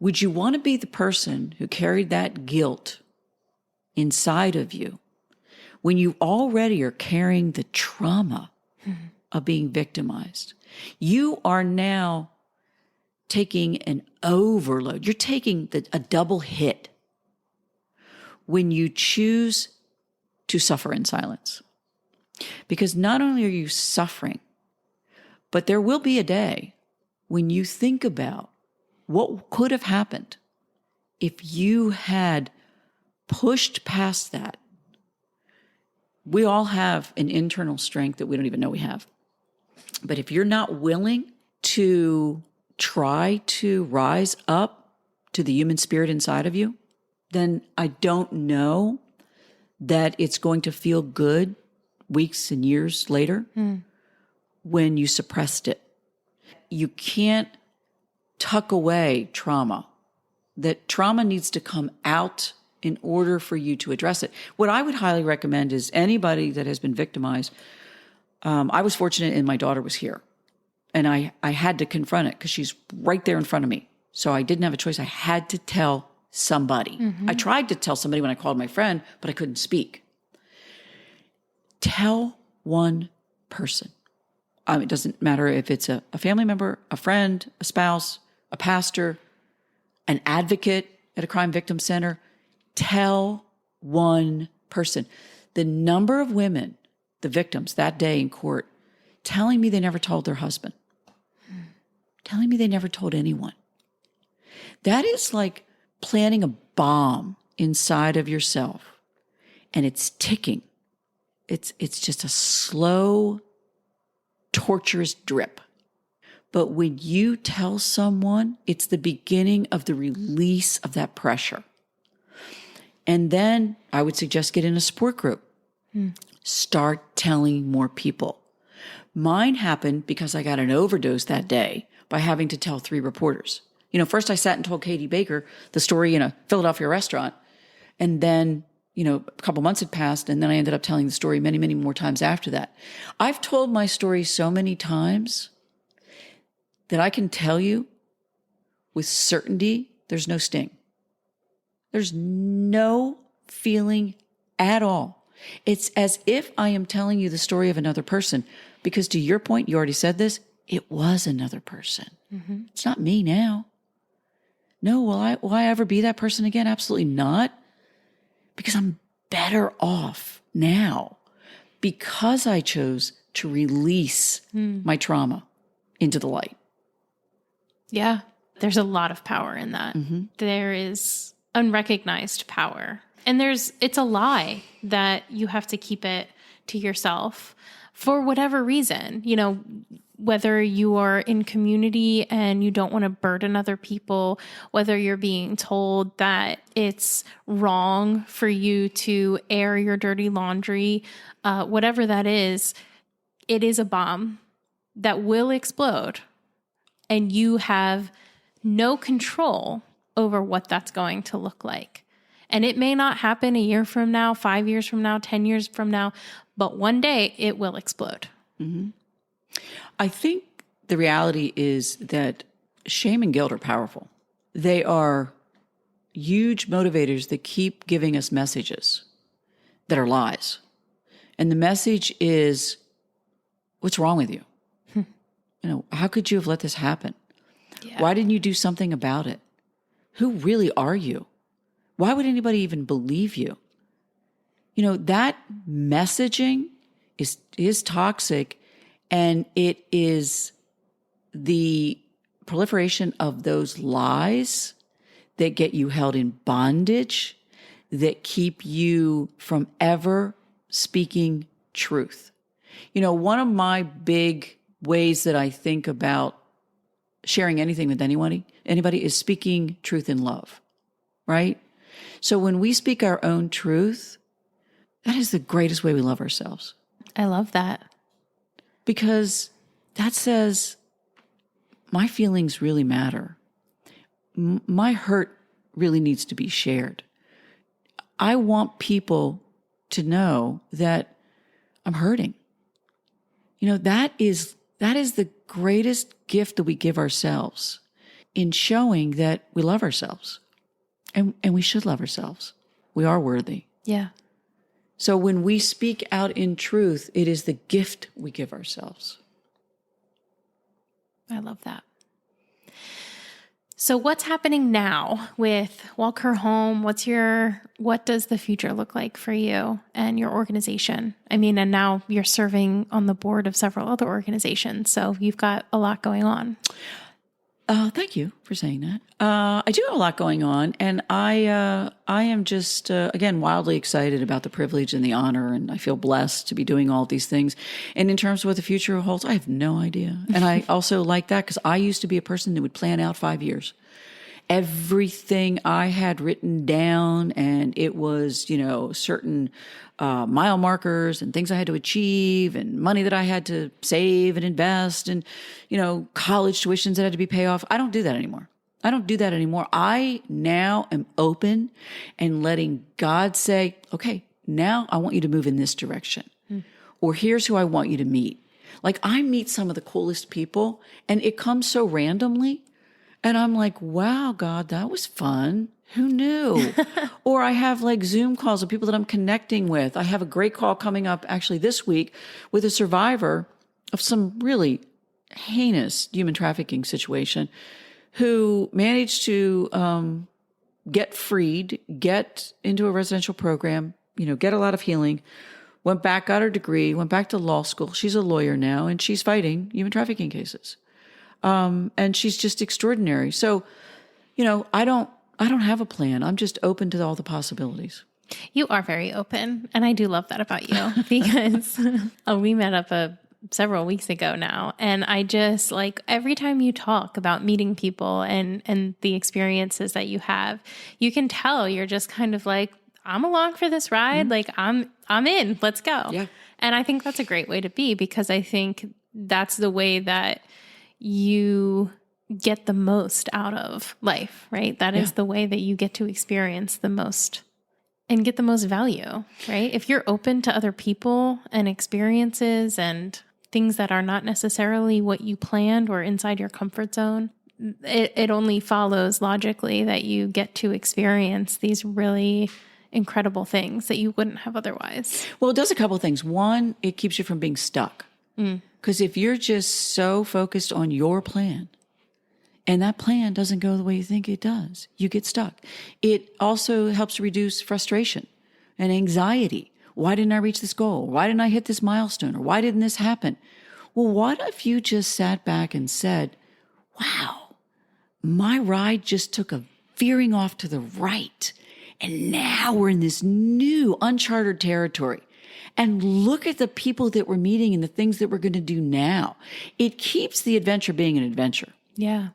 would you want to be the person who carried that guilt inside of you when you already are carrying the trauma of being victimized? You are now taking an overload. You're taking a double hit when you choose to suffer in silence. Because not only are you suffering, but there will be a day when you think about what could have happened if you had pushed past that. We all have an internal strength that we don't even know we have. But if you're not willing to try to rise up to the human spirit inside of you, then I don't know that it's going to feel good weeks and years later when you suppressed it. You can't tuck away trauma. That trauma needs to come out in order for you to address it. What I would highly recommend is anybody that has been victimized. I was fortunate and my daughter was here. And I had to confront it because she's right there in front of me. So I didn't have a choice. I had to tell somebody. I tried to tell somebody when I called my friend, but I couldn't speak. Tell one person. It doesn't matter if it's a family member, a friend, a spouse, a pastor, an advocate at a crime victim center. Tell one person. The number of women, the victims that day in court, telling me they never told their husband, telling me they never told anyone. That is like planting a bomb inside of yourself, and it's ticking. It's just a slow torturous drip. But when you tell someone, it's the beginning of the release of that pressure. And then I would suggest get in a support group. Start telling more people. Mine happened because I got an overdose that day by having to tell 3 reporters. First I sat and told Katie Baker the story in a Philadelphia restaurant. And then, a couple months had passed, and then I ended up telling the story many, many more times after that. I've told my story so many times that I can tell you with certainty there's no sting. There's no feeling at all. It's as if I am telling you the story of another person, because to your point, you already said this, it was another person. Mm-hmm. It's not me now. No, will I ever be that person again? Absolutely not. Because I'm better off now because I chose to release my trauma into the light. Yeah, there's a lot of power in that. Mm-hmm. There is unrecognized power. And it's a lie that you have to keep it to yourself for whatever reason. Whether you are in community and you don't want to burden other people, whether you're being told that it's wrong for you to air your dirty laundry, whatever that is, it is a bomb that will explode. And you have no control over what that's going to look like. And it may not happen a year from now, 5 years from now, 10 years from now, but one day it will explode. Mm-hmm. I think the reality is that shame and guilt are powerful. They are huge motivators that keep giving us messages that are lies. And the message is, what's wrong with you? How could you have let this happen? Yeah. Why didn't you do something about it? Who really are you? Why would anybody even believe you? That messaging is toxic, and it is the proliferation of those lies that get you held in bondage, that keep you from ever speaking truth. One of my big ways that I think about sharing anything with anybody is speaking truth in love, right? So when we speak our own truth, that is the greatest way we love ourselves. I love that. Because that says, my feelings really matter. My hurt really needs to be shared. I want people to know that I'm hurting. That is the greatest gift that we give ourselves in showing that we love ourselves. And we should love ourselves. We are worthy. Yeah. So when we speak out in truth, it is the gift we give ourselves. I love that. So what's happening now with Walk Her Home? What does the future look like for you and your organization? And now you're serving on the board of several other organizations, so you've got a lot going on. Thank you for saying that. I do have a lot going on, and I am just, again, wildly excited about the privilege and the honor, and I feel blessed to be doing all these things. And in terms of what the future holds, I have no idea. And I also like that because I used to be a person that would plan out 5 years. Everything I had written down, and it was, certain mile markers and things I had to achieve and money that I had to save and invest and, college tuitions that had to be paid off. I don't do that anymore. I now am open and letting God say, okay, now I want you to move in this direction. Or here's who I want you to meet. Like I meet some of the coolest people and it comes so randomly. And I'm like, wow, God, that was fun. Who knew? Or I have like Zoom calls with people that I'm connecting with. I have a great call coming up actually this week with a survivor of some really heinous human trafficking situation who managed to get freed, get into a residential program, get a lot of healing, went back, got her degree, went back to law school. She's a lawyer now, and she's fighting human trafficking cases. And she's just extraordinary. So, I don't have a plan. I'm just open to all the possibilities. You are very open. And I do love that about you because we met up several weeks ago now. And I just like every time you talk about meeting people and the experiences that you have, you can tell you're just kind of like, I'm along for this ride. Like I'm in, let's go. Yeah. And I think that's a great way to be, because I think that's the way that you get the most out of life, right? That is the way that you get to experience the most and get the most value, right? If you're open to other people and experiences and things that are not necessarily what you planned or inside your comfort zone, it only follows logically that you get to experience these really incredible things that you wouldn't have otherwise. Well, it does a couple of things. One, it keeps you from being stuck. Because if you're just so focused on your plan and that plan doesn't go the way you think it does, you get stuck. It also helps reduce frustration and anxiety. Why didn't I reach this goal? Why didn't I hit this milestone? Or why didn't this happen? Well, what if you just sat back and said, wow, my ride just took a veering off to the right. And now we're in this new uncharted territory. And look at the people that we're meeting and the things that we're going to do now. It keeps the adventure being an adventure. Yeah.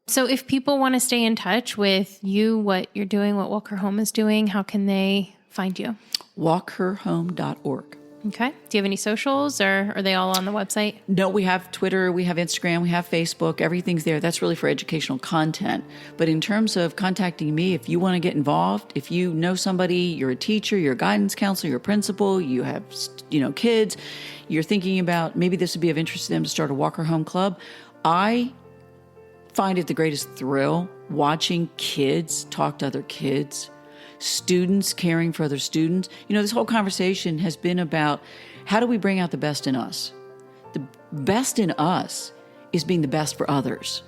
So if people want to stay in touch with you, what you're doing, what Walk Her Home is doing, how can they find you? walkherhome.org. Okay. Do you have any socials, or are they all on the website? No, we have Twitter, we have Instagram, we have Facebook, everything's there. That's really for educational content. But in terms of contacting me, if you want to get involved, if you know somebody, you're a teacher, you're a guidance counselor, you're a principal, you have, kids, you're thinking about maybe this would be of interest to them to start a Walk Her Home club. I find it the greatest thrill watching kids talk to other kids, students caring for other students. This whole conversation has been about how do we bring out the best in us? The best in us is being the best for others.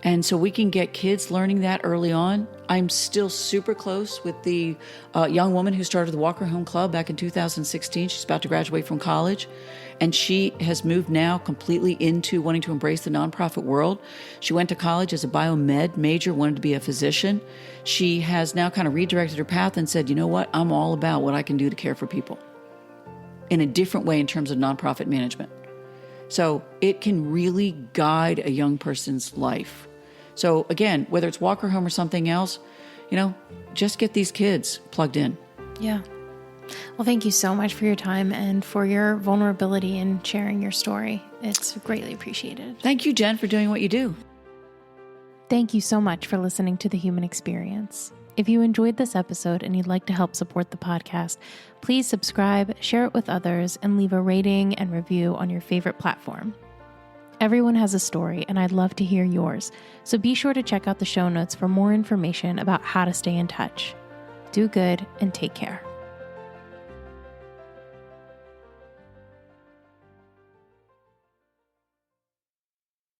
And so we can get kids learning that early on. I'm still super close with the young woman who started the Walk Her Home Club back in 2016. She's about to graduate from college. And she has moved now completely into wanting to embrace the nonprofit world. She went to college as a biomed major, wanted to be a physician. She has now kind of redirected her path and said, you know what? I'm all about what I can do to care for people in a different way in terms of nonprofit management. So it can really guide a young person's life. So again, whether it's Walk Her Home or something else, just get these kids plugged in. Yeah. Well, thank you so much for your time and for your vulnerability in sharing your story. It's greatly appreciated. Thank you, Jen, for doing what you do. Thank you so much for listening to The Human Experience. If you enjoyed this episode and you'd like to help support the podcast, please subscribe, share it with others, and leave a rating and review on your favorite platform. Everyone has a story, and I'd love to hear yours, so be sure to check out the show notes for more information about how to stay in touch. Do good and take care.